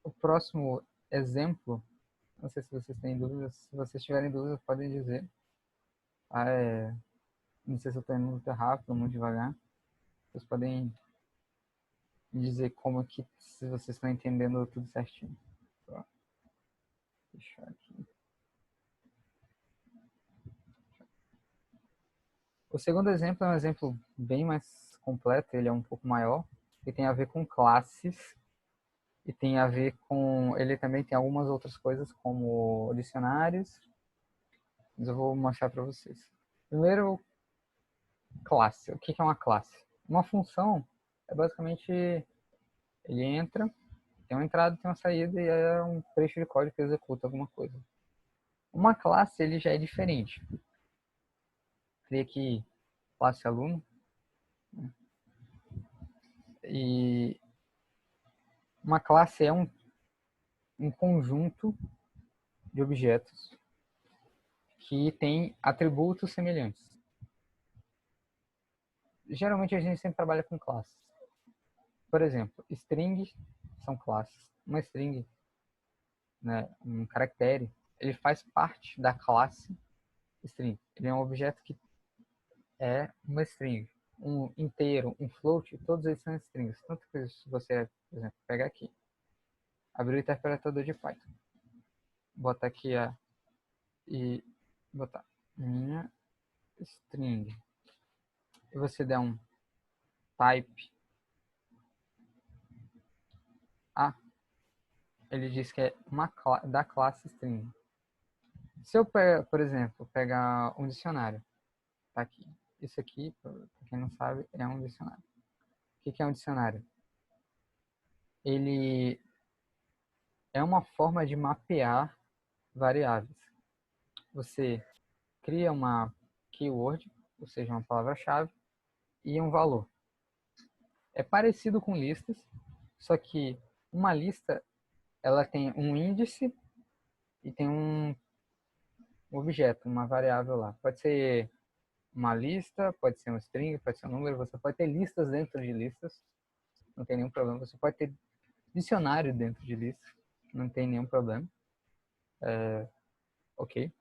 O próximo exemplo, não sei se vocês têm dúvidas, se vocês tiverem dúvidas podem dizer. Não sei se eu estou indo muito rápido ou muito devagar. Vocês podem me dizer como que, se vocês estão entendendo tudo certinho. Vou deixar aqui. O segundo exemplo é um exemplo bem mais completo, ele é um pouco maior, e tem a ver com classes, e tem a ver com... Ele também tem algumas outras coisas, como dicionários, mas eu vou mostrar para vocês. Primeiro, classe. O que é uma classe? Uma função é basicamente... Ele entra, tem uma entrada, tem uma saída, e é um trecho de código que executa alguma coisa. Uma classe, ele já é diferente. Cria aqui classe aluno, e uma classe é um conjunto de objetos que tem atributos semelhantes. Geralmente a gente sempre trabalha com classes. Por exemplo, strings são classes. Uma string, né, um caractere, ele faz parte da classe string. Ele é um objeto que é uma string. Um inteiro, um float, todos eles são strings. Tanto que se você, por exemplo, pegar aqui, abrir o interpretador de Python, botar aqui e botar minha string, e você der um type A, ele diz que é da classe string. Se eu, por exemplo, pegar um dicionário, tá aqui. Isso aqui, para quem não sabe, é um dicionário. O que é um dicionário? Ele é uma forma de mapear variáveis. Você cria uma keyword, ou seja, uma palavra-chave, e um valor. É parecido com listas, só que uma lista ela tem um índice e tem um objeto, uma variável lá. Pode ser uma lista, pode ser um string, pode ser um número, você pode ter listas dentro de listas, não tem nenhum problema. Você pode ter dicionário dentro de listas, não tem nenhum problema. Ok.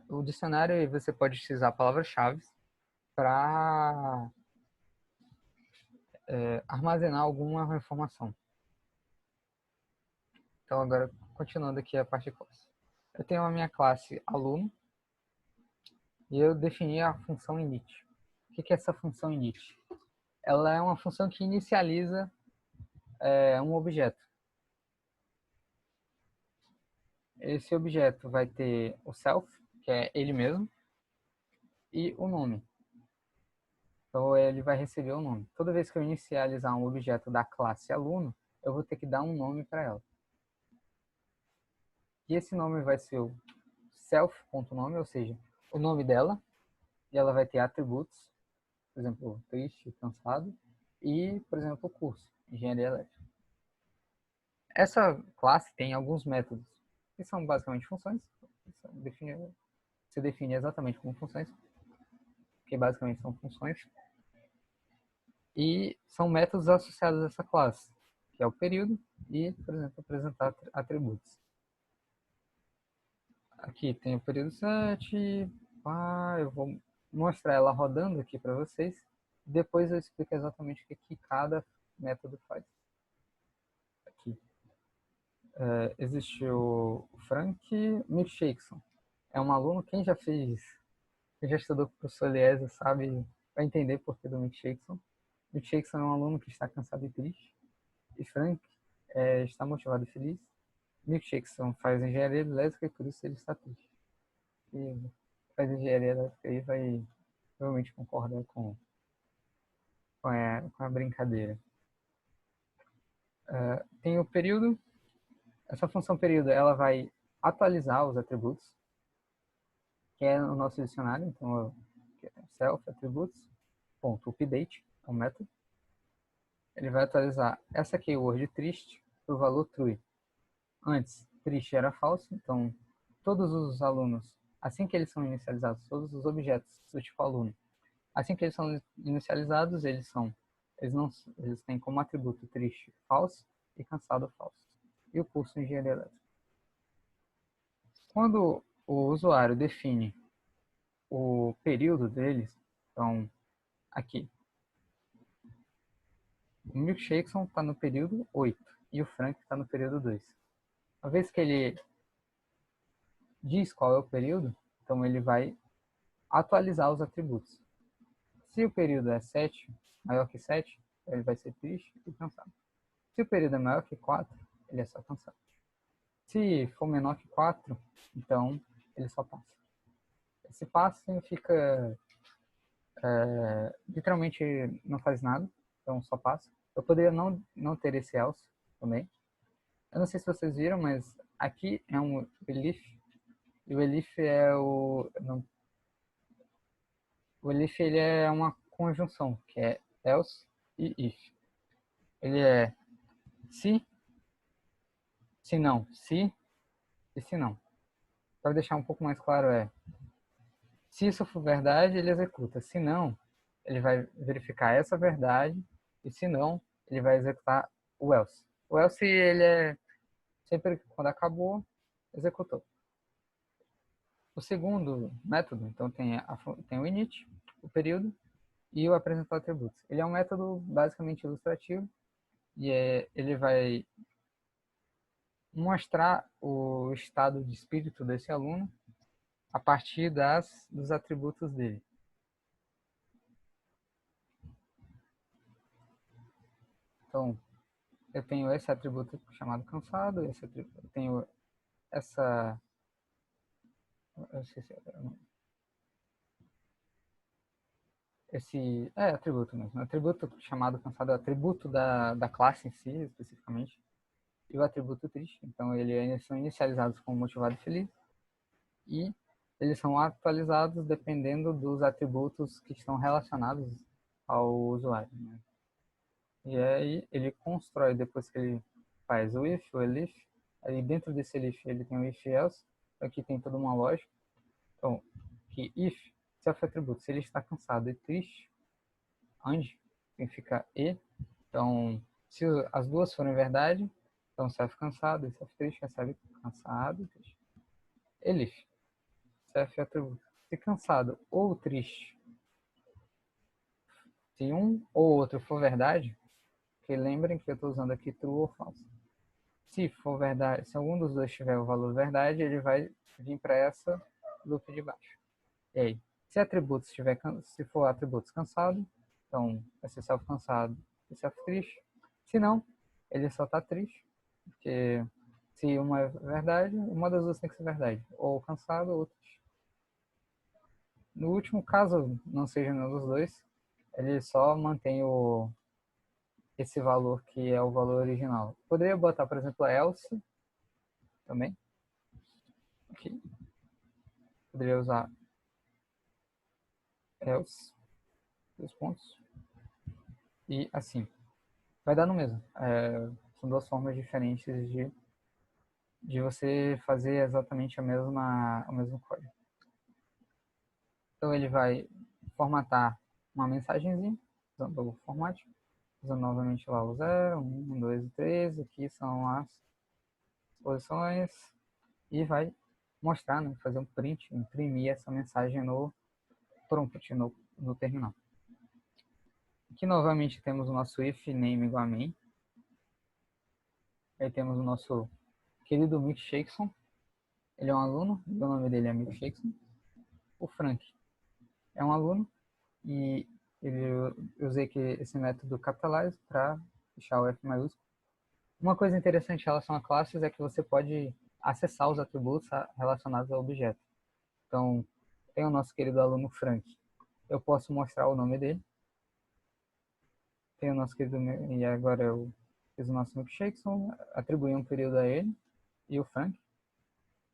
O dicionário você pode utilizar palavras-chave para armazenar alguma informação. Então agora, continuando aqui a parte de classe. Eu tenho a minha classe aluno e eu defini a função init. O que é essa função init? Ela é uma função que inicializa um objeto. Esse objeto vai ter o self, que é ele mesmo, e o nome. Então ele vai receber o nome. Toda vez que eu inicializar um objeto da classe aluno, eu vou ter que dar um nome para ela. E esse nome vai ser o self.nome, ou seja, o nome dela, e ela vai ter atributos, por exemplo, triste, cansado, e, por exemplo, o curso, engenharia elétrica. Essa classe tem alguns métodos, que são basicamente funções, se define exatamente como funções, que basicamente são funções, e são métodos associados a essa classe, que é o período e, por exemplo, apresentar atributos. Aqui tem o período 7, eu vou mostrar ela rodando aqui para vocês, depois eu explico exatamente o que cada método faz. Aqui. Existe o Frank Milkshakson. É um aluno, quem já estudou com o professor Eliezer sabe, vai entender por que do Milkshakson. Milkshakson é um aluno que está cansado e triste, e Frank está motivado e feliz. Milkshakson faz engenharia elétrica e por isso ele está triste. E faz engenharia elétrica e vai provavelmente concordar com a brincadeira. Tem o período. Essa função período ela vai atualizar os atributos, que é no nosso dicionário. Então, self attributos, ponto, update, é um método. Ele vai atualizar essa keyword triste para o valor true. Antes, triste era falso, então todos os alunos, assim que eles são inicializados, todos os objetos do tipo aluno, assim que eles são inicializados, eles têm como atributo triste falso e cansado falso. E o curso de engenharia elétrica. Quando o usuário define o período deles, então aqui, o Milkshakson está no período 8 e o Frank está no período 2. Uma vez que ele diz qual é o período, então ele vai atualizar os atributos. Se o período é 7, maior que 7, ele vai ser triste e cansado. Se o período é maior que 4, ele é só cansado. Se for menor que 4, então ele só passa. Esse passo significa literalmente não faz nada, então só passa. Eu poderia não ter esse else também. Eu não sei se vocês viram, mas aqui é um elif, e o elif é o elif ele é uma conjunção, que é else e if. Ele é se não, se e se não. Para deixar um pouco mais claro se isso for verdade, ele executa. Se não, ele vai verificar essa verdade e se não, ele vai executar o else. O else ele é sempre quando acabou, executou. O segundo método, então tem o init, o período e o apresentar atributos. Ele é um método basicamente ilustrativo e ele vai mostrar o estado de espírito desse aluno a partir dos atributos dele. Então, eu tenho esse atributo chamado cansado, eu tenho essa... Eu esqueci o nome. Atributo mesmo. Atributo chamado cansado é o atributo da classe em si, especificamente. E o atributo triste. Então, eles são inicializados como motivado e feliz. E eles são atualizados dependendo dos atributos que estão relacionados ao usuário. Né? E aí, ele constrói, depois que ele faz o if, o elif. Aí, dentro desse elif, ele tem o if else. Aqui tem toda uma lógica. Então, que if, self atributo, se ele está cansado e triste, and significa e. Então, se as duas forem verdade, então self cansado e self triste recebe cansado e triste. Elif, self atributo. Se cansado ou triste, se um ou outro for verdade, que lembrem que eu estou usando aqui true ou false. Se for verdade, se algum dos dois tiver o valor verdade, ele vai vir para essa loop de baixo. E aí, se for atributos cansado, então vai ser self cansado e self triste. Se não, ele só está triste, porque se uma é verdade, uma das duas tem que ser verdade, ou cansado ou triste. No último caso, não seja nenhum dos dois, ele só mantém esse valor que é o valor original. Poderia botar, por exemplo, else também. Aqui. Poderia usar else, dois pontos, e assim. Vai dar no mesmo. São duas formas diferentes de você fazer exatamente o mesmo código. Então ele vai formatar uma mensagenzinha, usando o format, usando novamente lá o 0, 1, 2 e 3, aqui são as posições, e vai mostrar, né, fazer um print, imprimir essa mensagem no prompt, no terminal. Aqui novamente temos o nosso if name igual a main. Aí temos o nosso querido Mick Shakeson. Ele é um aluno, o nome dele é Mick Shakeson. O Frank é um aluno e eu usei esse método capitalize para deixar o F maiúsculo. Uma coisa interessante em relação a classes é que você pode acessar os atributos relacionados ao objeto. Então, tem o nosso querido aluno Frank. Eu posso mostrar o nome dele. Tem o nosso querido, e agora eu fiz o nosso Milkshakeson, atribuí um período a ele e o Frank.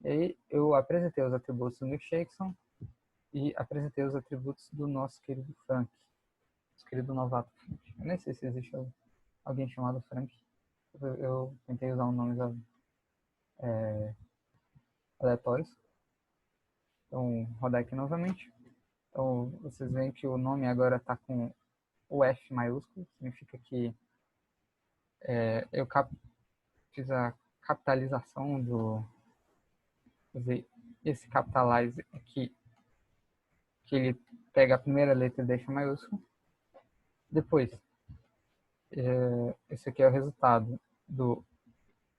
E aí eu apresentei os atributos do Milkshakeson e apresentei os atributos do nosso querido Frank, nosso querido novato Frank. Eu nem sei se existe alguém chamado Frank. Eu tentei usar nomes aleatórios. Então, rodar aqui novamente. Então, vocês veem que o nome agora está com o F maiúsculo, significa que eu fiz a capitalização esse capitalize aqui, que ele pega a primeira letra e deixa maiúsculo. Depois, esse aqui é o resultado do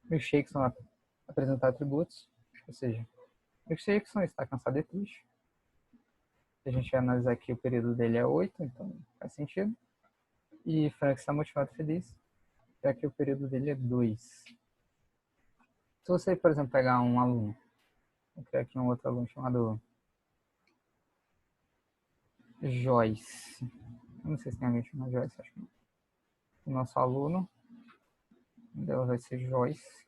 Milkshakeson apresentar atributos, ou seja, Milkshakeson está cansado e triste. A gente vai analisar aqui, o período dele é 8, então faz sentido. E Frank está motivado e feliz, já que o período dele é 2. Se você, por exemplo, pegar um aluno, vou criar aqui um outro aluno chamado Joyce. Eu não sei se tem alguém chamado Joyce, acho que não. O nosso aluno, dela vai ser Joyce.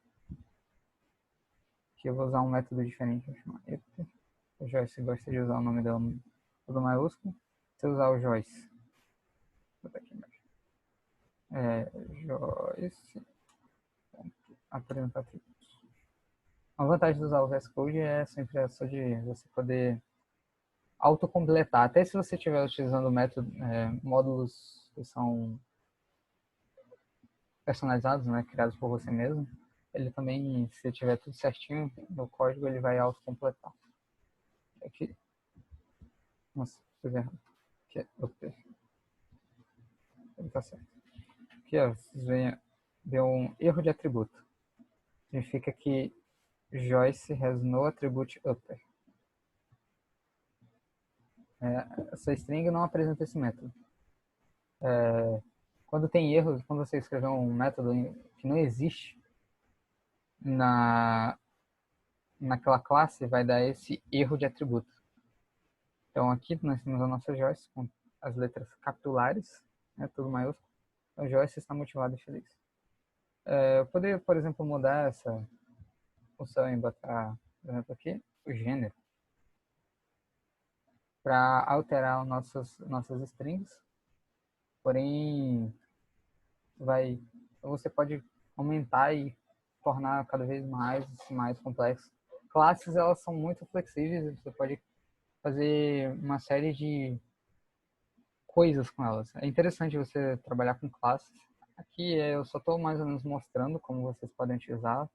Que eu vou usar um método diferente, vou chamar Eter. O Joyce gosta de usar o nome dela tudo maiúsculo. Se eu usar o Joyce, vou botar aqui embaixo. Joyce, apresentar atributos. A vantagem de usar o VS Code é sempre essa de você poder autocompletar. Até se você estiver utilizando módulos que são personalizados, né, criados por você mesmo, ele também, se tiver tudo certinho no código, ele vai autocompletar. Aqui, nossa, fiz errado. Aqui é ele tá certo. Aqui, ó, vocês veem, deu um erro de atributo. Significa que Joyce has no attribute upper. Essa string não apresenta esse método. Quando tem erros, quando você escreveu um método que não existe naquela classe, vai dar esse erro de atributo. Então aqui nós temos a nossa Joyce com as letras capitulares, né, tudo maiúsculo. Então Joyce está motivada e feliz. Eu poderia, por exemplo, mudar essa função e botar, por exemplo, aqui, o gênero, para alterar nossas strings. Porém, você pode aumentar e tornar cada vez mais complexo. Classes, elas são muito flexíveis, você pode fazer uma série de coisas com elas. É interessante você trabalhar com classes. Aqui eu só estou mais ou menos mostrando como vocês podem utilizar.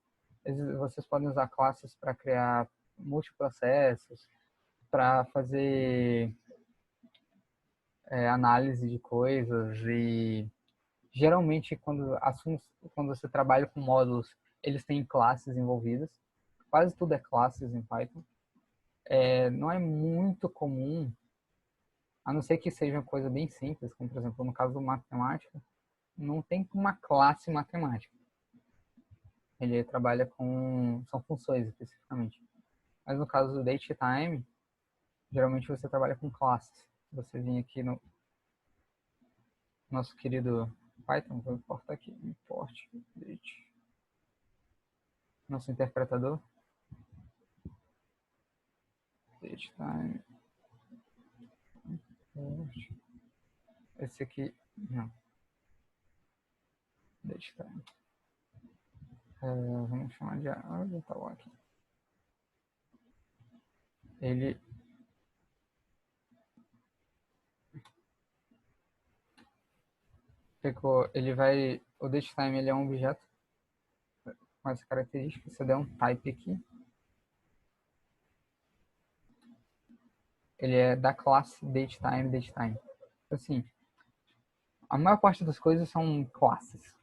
Vocês podem usar classes para criar multiprocessos, para fazer análise de coisas e geralmente quando você trabalha com módulos, eles têm classes envolvidas. Quase tudo é classes em Python. Não é muito comum, a não ser que seja uma coisa bem simples, como por exemplo no caso do matemática, não tem uma classe matemática. Ele trabalha são funções especificamente. Mas no caso do datetime, geralmente você trabalha com classes. Você vem aqui no nosso querido Python, vou importar aqui, import date, nosso interpretador, datetime, Esse aqui, não. DateTime. Vamos chamar de... Onde tá o aqui? Ele... Ele vai... O DateTime, ele é um objeto com essa característica. Se eu der um type aqui, ele é da classe DateTime. Assim, a maior parte das coisas são classes.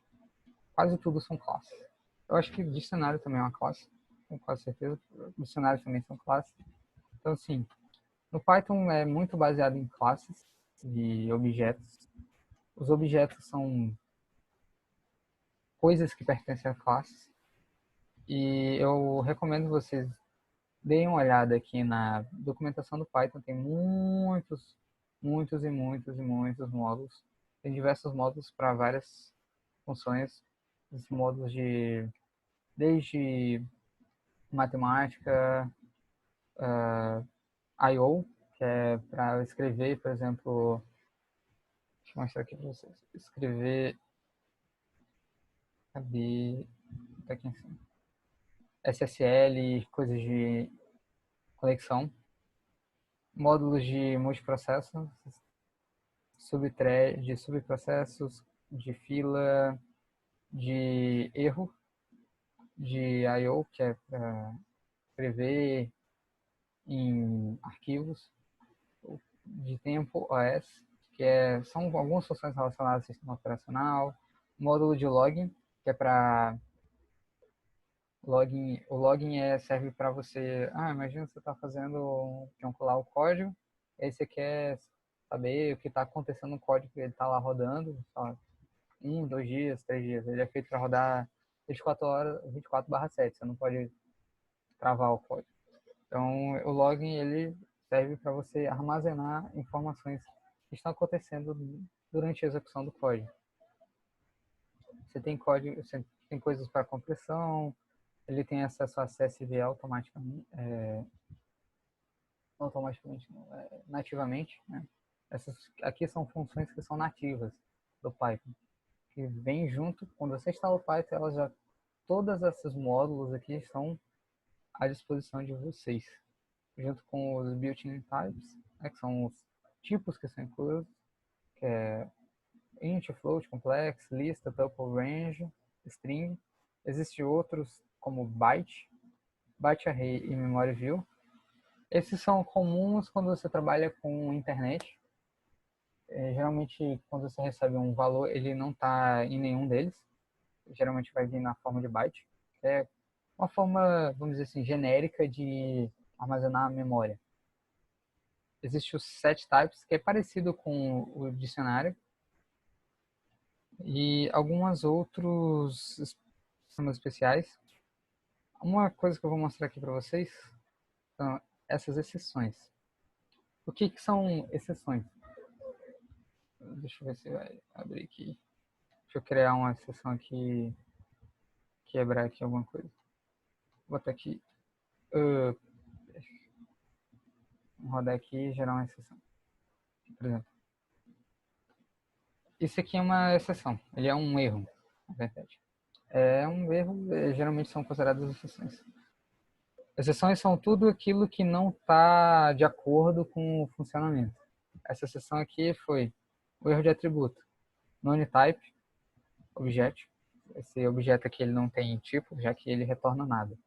Quase tudo são classes. Eu acho que dicionário também é uma classe, com quase certeza. Dicionários também são classes. Então, assim, no Python é muito baseado em classes de objetos. Os objetos são coisas que pertencem a classes. E eu recomendo vocês deem uma olhada aqui na documentação do Python. Tem muitos módulos. Tem diversos módulos para várias funções. Os módulos desde matemática, I/O, que é para escrever, por exemplo, deixa eu mostrar aqui para vocês. Escrever, cadê? Tá aqui em cima. SSL, coisas de conexão, módulos de multiprocesso, de subprocessos, de fila, de erro, de I/O, que é para escrever em arquivos, de tempo OS, são algumas funções relacionadas ao sistema operacional, módulo de login, que é para login. O login serve para você, imagina que você está fazendo, compilar o código, aí você quer saber o que está acontecendo no código que ele está lá rodando, só 2 dias, 3 dias. Ele é feito para rodar 24 horas, 24/7, você não pode travar o código. Então, o login ele serve para você armazenar informações que estão acontecendo durante a execução do código. Você tem código, você tem coisas para compressão, ele tem acesso a CSV nativamente, né? Essas aqui são funções que são nativas do Python, que vem junto, quando você instala o Python, todos esses módulos aqui estão à disposição de vocês, junto com os built-in types, né, que são os tipos que são incluídos, que é int, float, complex, lista, tuple, range, string. Existem outros como byte array e memory view. Esses são comuns quando você trabalha com internet. Geralmente, quando você recebe um valor, ele não está em nenhum deles. Geralmente vai vir na forma de byte. É uma forma, vamos dizer assim, genérica de armazenar a memória. Existe o set types, que é parecido com o dicionário, e alguns outros sistemas especiais. Uma coisa que eu vou mostrar aqui para vocês são essas exceções. O que são exceções? Deixa eu ver se vai abrir aqui. Deixa eu criar uma exceção aqui, quebrar aqui alguma coisa. Vou botar aqui, rodar aqui e gerar uma exceção. Por exemplo, isso aqui é uma exceção, ele é um erro, na verdade. É um erro, geralmente são consideradas exceções. Exceções são tudo aquilo que não está de acordo com o funcionamento. Essa exceção aqui foi o erro de atributo. NoneType, objeto. Esse objeto aqui ele não tem tipo, já que ele retorna nada.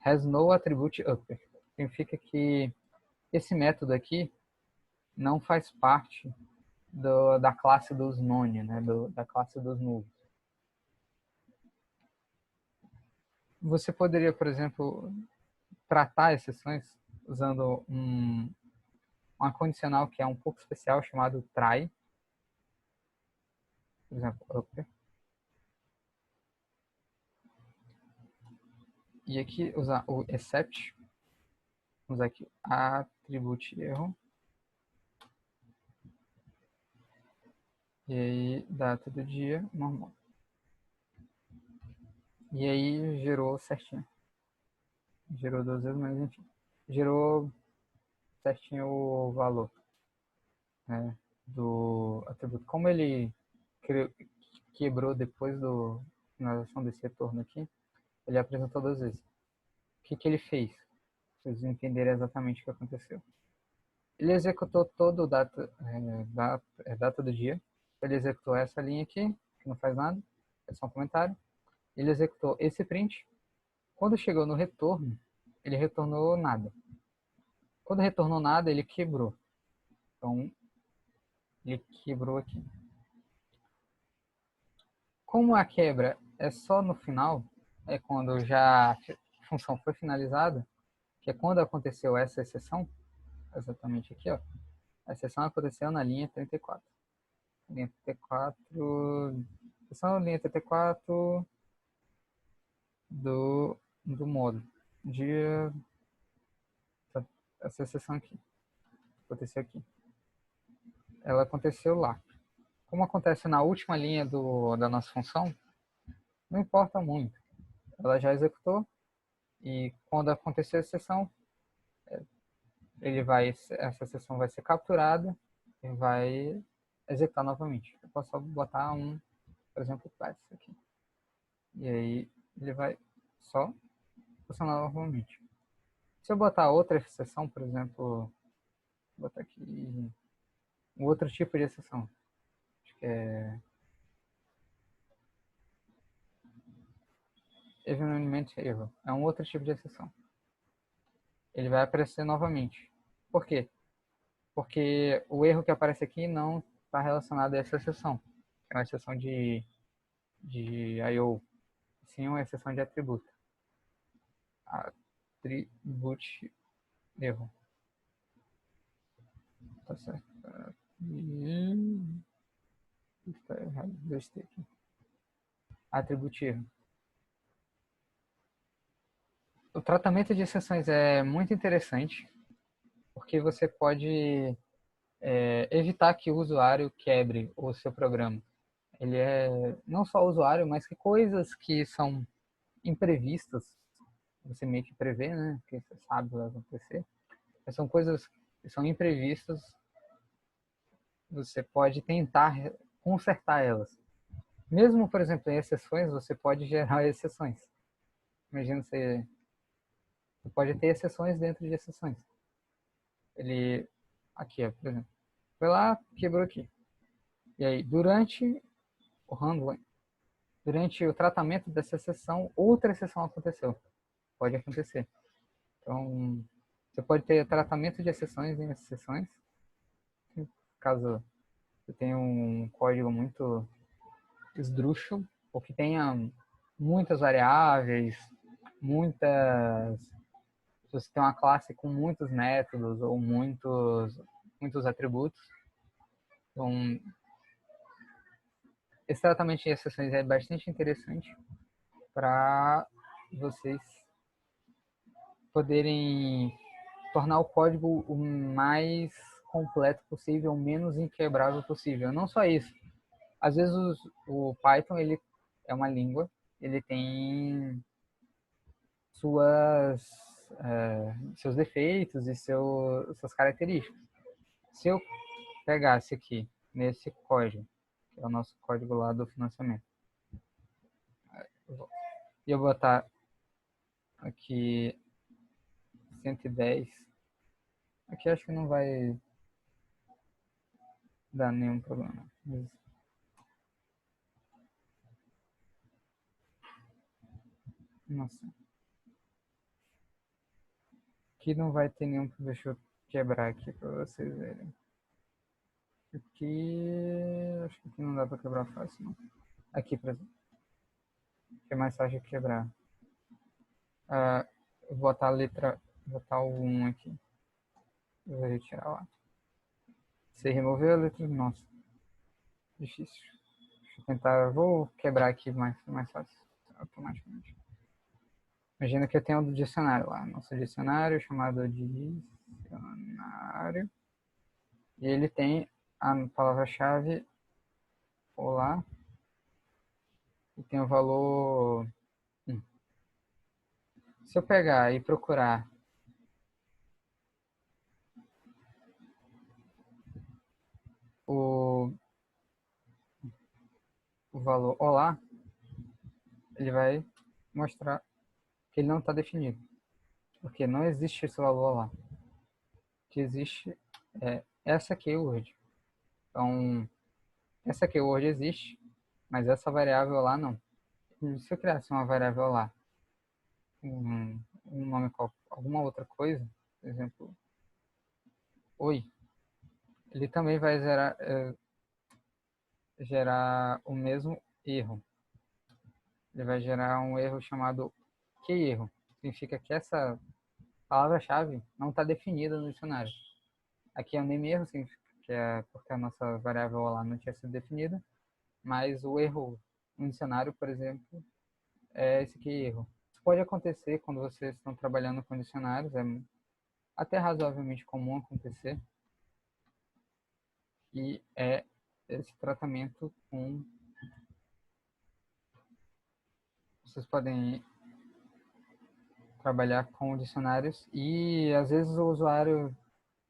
Has no attribute upper. Significa que esse método aqui não faz parte da classe dos none, né? Da classe dos nulls. Você poderia, por exemplo, tratar exceções usando uma condicional que é um pouco especial, chamado try. Por exemplo, upper. E aqui usar o except. Vamos usar aqui attribute erro. E aí, data do dia, normal. E aí, gerou certinho. Gerou 2 vezes, mas enfim. Gerou certinho o valor. Né? do atributo, como ele quebrou depois da finalização desse retorno aqui, ele apresentou 2 vezes. O que ele fez? Para vocês entenderem exatamente o que aconteceu. Ele executou todo o data do dia. Ele executou essa linha aqui, que não faz nada, é só um comentário. Ele executou esse print. Quando chegou no retorno, ele retornou nada. Quando retornou nada, ele quebrou. Então, ele quebrou aqui. Como a quebra é só no final, é quando já a função foi finalizada, que é quando aconteceu essa exceção, exatamente aqui, ó. A exceção aconteceu na linha 34. Linha 34, exceção linha 34 do modo de essa exceção aqui. Aconteceu aqui. Ela aconteceu lá. Como acontece na última linha da nossa função, não importa muito. Ela já executou e quando acontecer a exceção, essa exceção vai ser capturada e vai executar novamente. Eu posso só botar por exemplo, class aqui. E aí ele vai só funcionar novamente. Se eu botar outra exceção, por exemplo, vou botar aqui um outro tipo de exceção. Acho que é Eventualment Error. É um outro tipo de exceção. Ele vai aparecer novamente. Por quê? Porque o erro que aparece aqui não está relacionado a essa exceção. É uma exceção de I/O. Sim, uma exceção de atributo. Attribute erro. Tá certo. Está errado. Dois T aqui. Atribute erro. O tratamento de exceções é muito interessante, porque você pode evitar que o usuário quebre o seu programa. Ele é não só o usuário, mas que coisas que são imprevistas, você meio que prevê, né? Que você sabe o que vai acontecer. Mas são coisas que são imprevistas, você pode tentar consertar elas. Mesmo, por exemplo, em exceções, você pode gerar exceções. Imagina você pode ter exceções dentro de exceções. Ele, aqui, ó, por exemplo, foi lá, quebrou aqui. E aí, durante o handling, durante o tratamento dessa exceção, outra exceção aconteceu. Pode acontecer. Então, você pode ter tratamento de exceções em exceções. Caso você tenha um código muito esdrúxulo, ou que tenha muitas variáveis, muitas... Se você tem uma classe com muitos métodos ou muitos atributos, então, esse tratamento de exceções é bastante interessante para vocês poderem tornar o código o mais completo possível, o menos inquebrável possível. Não só isso. Às vezes o Python ele é uma língua, ele tem seus defeitos e suas características. Se eu pegasse aqui nesse código, que é o nosso código lá do financiamento, e eu botar aqui 110, aqui acho que não vai dar nenhum problema. Mas, nossa. Aqui não vai ter nenhum. Deixa eu quebrar aqui para vocês verem. Aqui. Acho que aqui não dá para quebrar fácil, não. Aqui, por exemplo. Que é mais fácil de quebrar. Vou botar a letra. Vou botar o 1 aqui. Eu vou retirar lá. Você removeu a letra? Nossa. Difícil. Deixa eu tentar. Vou quebrar aqui mais fácil. Automaticamente. Imagina que eu tenho um dicionário lá. Nosso dicionário chamado dicionário. E ele tem a palavra-chave olá e tem o valor 1. Se eu pegar e procurar valor olá, ele vai mostrar que ele não está definido, porque não existe esse valor olá. O que existe é essa keyword. Então, essa keyword existe, mas essa variável lá não. E se eu criasse uma variável lá, um nome, alguma outra coisa, por exemplo, oi, ele também vai gerar o mesmo erro. Ele vai gerar um erro chamado que erro. Significa que essa palavra-chave não está definida no dicionário. Aqui é o name erro, significa que é porque a nossa variável lá não tinha sido definida, mas o erro no dicionário, por exemplo, é esse que erro. Isso pode acontecer quando vocês estão trabalhando com dicionários, é até razoavelmente comum acontecer, e é esse tratamento com... Vocês podem trabalhar com dicionários e às vezes o usuário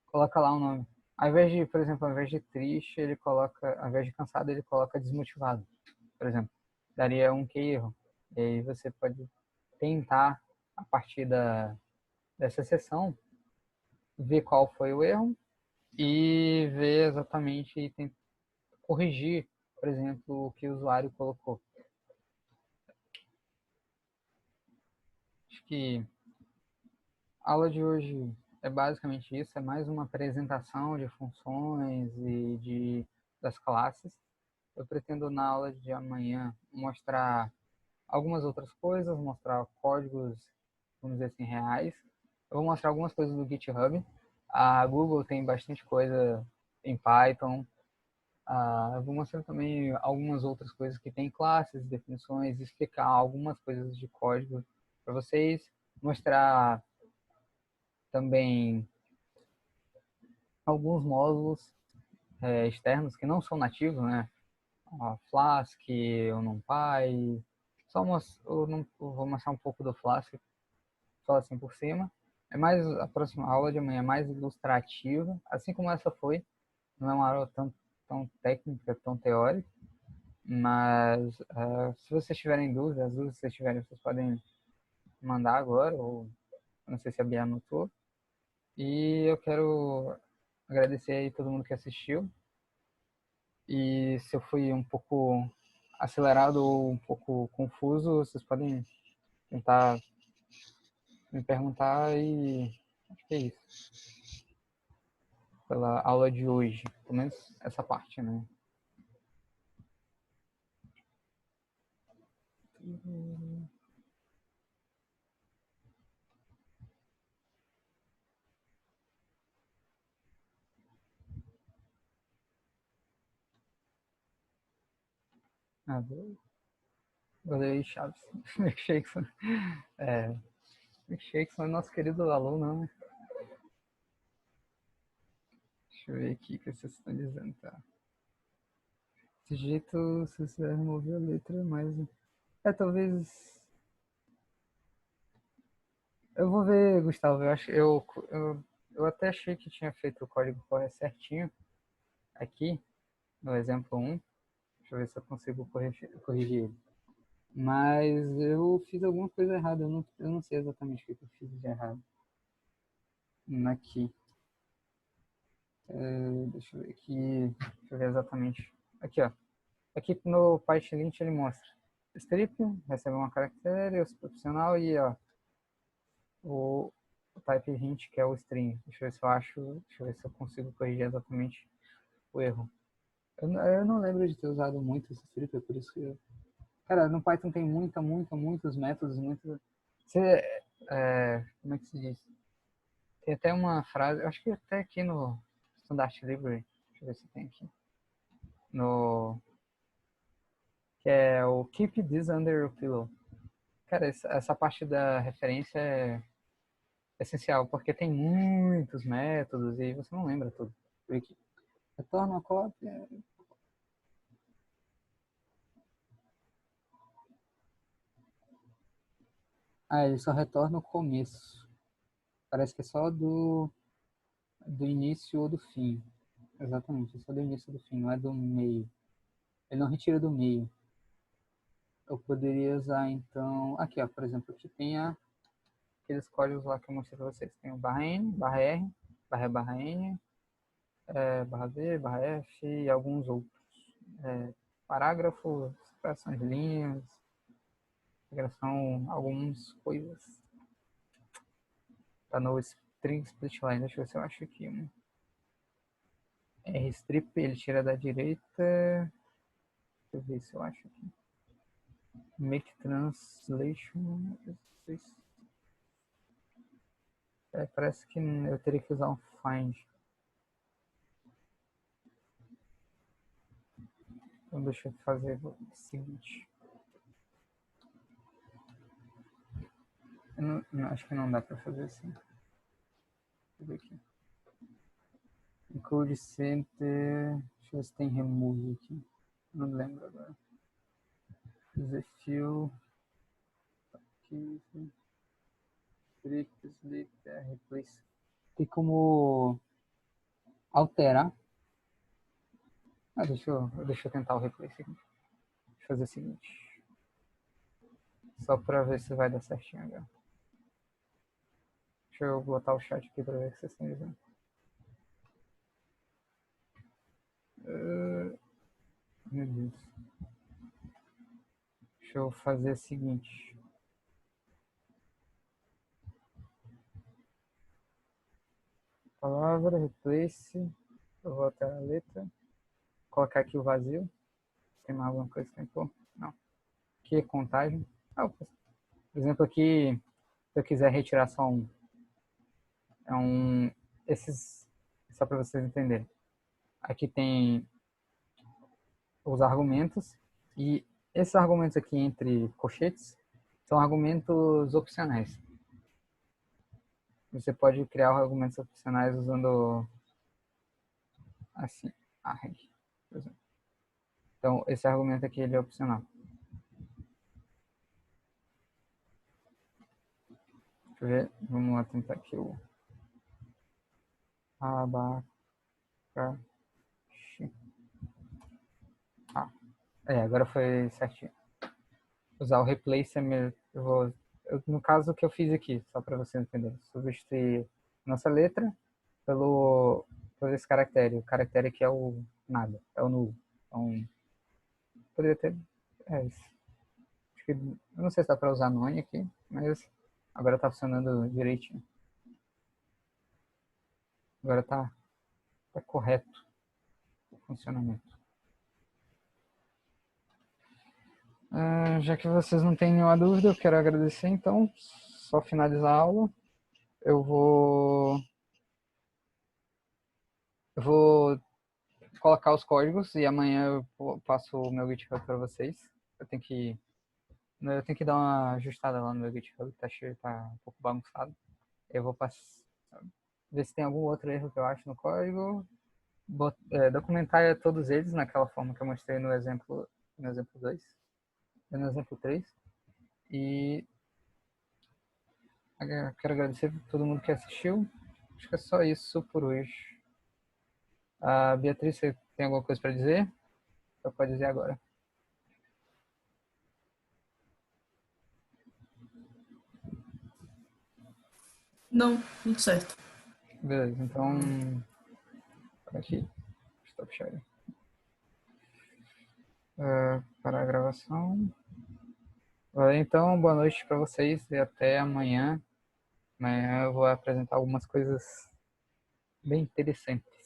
coloca lá um nome. Ao invés de, por exemplo, ao invés de triste, ele coloca, ao invés de cansado, ele coloca desmotivado, por exemplo. Daria um que erro. E aí você pode tentar, a partir dessa sessão, ver qual foi o erro e ver exatamente e tentar corrigir, por exemplo, o que o usuário colocou. Acho que a aula de hoje é basicamente isso, é mais uma apresentação de funções e das classes. Eu pretendo na aula de amanhã mostrar algumas outras coisas, mostrar códigos, vamos dizer assim, reais. Eu vou mostrar algumas coisas do GitHub. A Google tem bastante coisa em Python. Eu vou mostrar também algumas outras coisas que tem classes, definições, explicar algumas coisas de código para vocês. Mostrar também alguns módulos externos que não são nativos, né? Flask, o NumPy. Eu vou mostrar um pouco do Flask, só assim por cima. É mais a próxima aula de amanhã é mais ilustrativa, assim como essa foi. Não é uma aula tão técnica, tão teórica, mas se vocês tiverem dúvidas, as dúvidas que vocês tiverem, vocês podem mandar agora, ou não sei se a Bia anotou. E eu quero agradecer aí todo mundo que assistiu. E se eu fui um pouco acelerado ou um pouco confuso, vocês podem tentar me perguntar e acho que é isso. Pela aula de hoje, pelo menos essa parte, né? Goleiro Chaves. Milkshakes. É, Milkshakes é nosso querido aluno, né? Deixa eu ver aqui o que vocês estão dizendo, tá? Desse jeito, se você remover a letra, mas... talvez... Eu vou ver, Gustavo. Eu até achei que tinha feito o código certinho aqui, no exemplo 1. Deixa eu ver se eu consigo corrigir ele. Mas eu fiz alguma coisa errada. Eu não sei exatamente o que eu fiz de errado. Aqui. Deixa eu ver aqui. Deixa eu ver exatamente. Aqui, ó. Aqui no PyLint ele mostra. Strip, recebe uma caractere, o profissional e ó, o type hint, que é o string. Deixa eu ver se eu acho. Deixa eu ver se eu consigo corrigir exatamente o erro. Eu não lembro de ter usado muito esse strip, é por isso que cara, no Python tem muitos métodos, Você, como é que se diz? Tem até uma frase, eu acho que até aqui no Standard Library, deixa eu ver se tem aqui, no, que é o Keep This Under Your Pillow. Cara, essa parte da referência é essencial, porque tem muitos métodos e você não lembra tudo. Retorna a cópia. Ele só retorna o começo. Parece que é só do início ou do fim. Exatamente, é só do início ou do fim, não é do meio. Ele não retira do meio. eu poderia usar, então... Aqui, ó, por exemplo, aqui tem aqueles códigos lá que eu mostrei para vocês. Tem o barra N, barra R, barra N, barra V, barra F e alguns outros. Parágrafos, separações de linhas, integração, algumas coisas. Tá no string split line, deixa eu ver se eu acho aqui. Rstrip, ele tira da direita. Deixa eu ver se eu acho aqui. Make translation. Parece que eu teria que usar um find. Então deixa eu fazer o seguinte. Eu não, acho que não dá para fazer assim. Deixa eu ver aqui. Include center. Deixa eu ver se tem remove aqui. Não lembro agora. Use fill. Aqui. Replace. Tem como alterar. Deixa eu tentar o replace aqui. Deixa eu fazer o seguinte. Só para ver se vai dar certinho agora. Deixa eu botar o chat aqui para ver se vocês estão dizendo. Meu Deus. Deixa eu fazer o seguinte. Palavra, replace. Eu vou alterar a letra. Colocar aqui o vazio. Tem mais alguma coisa que tem que pôr? Não. Aqui é contagem. Por exemplo, aqui, se eu quiser retirar só só para vocês entenderem. Aqui tem os argumentos e esses argumentos aqui entre colchetes são argumentos opcionais. Você pode criar argumentos opcionais usando assim, arg, por exemplo. Então, esse argumento aqui ele é opcional. Deixa eu ver, vamos lá tentar aqui o abacaxi. Agora foi certinho. Usar o replace no caso, o que eu fiz aqui, só para você entender, substituir nossa letra por esse caractere. O caractere aqui é o nada, é o nulo. Então, poderia ter... isso. Acho que, eu não sei se dá para usar none aqui, mas agora está funcionando direitinho. Agora tá correto o funcionamento. Já que vocês não têm nenhuma dúvida, eu quero agradecer, então, só finalizar a aula. Eu vou colocar os códigos e amanhã eu passo o meu GitHub para vocês. Eu tenho que dar uma ajustada lá no meu GitHub, que tá um pouco bagunçado. Eu vou ver se tem algum outro erro que eu acho no código. Documentar todos eles naquela forma que eu mostrei no exemplo 2 e no exemplo 3. E quero agradecer a todo mundo que assistiu. Acho que é só isso por hoje. Beatriz, você tem alguma coisa para dizer? Você pode dizer agora. Não, tudo certo. Beleza, então... Aqui, stop sharing. Para a gravação. Então, boa noite para vocês e até amanhã. Amanhã eu vou apresentar algumas coisas bem interessantes.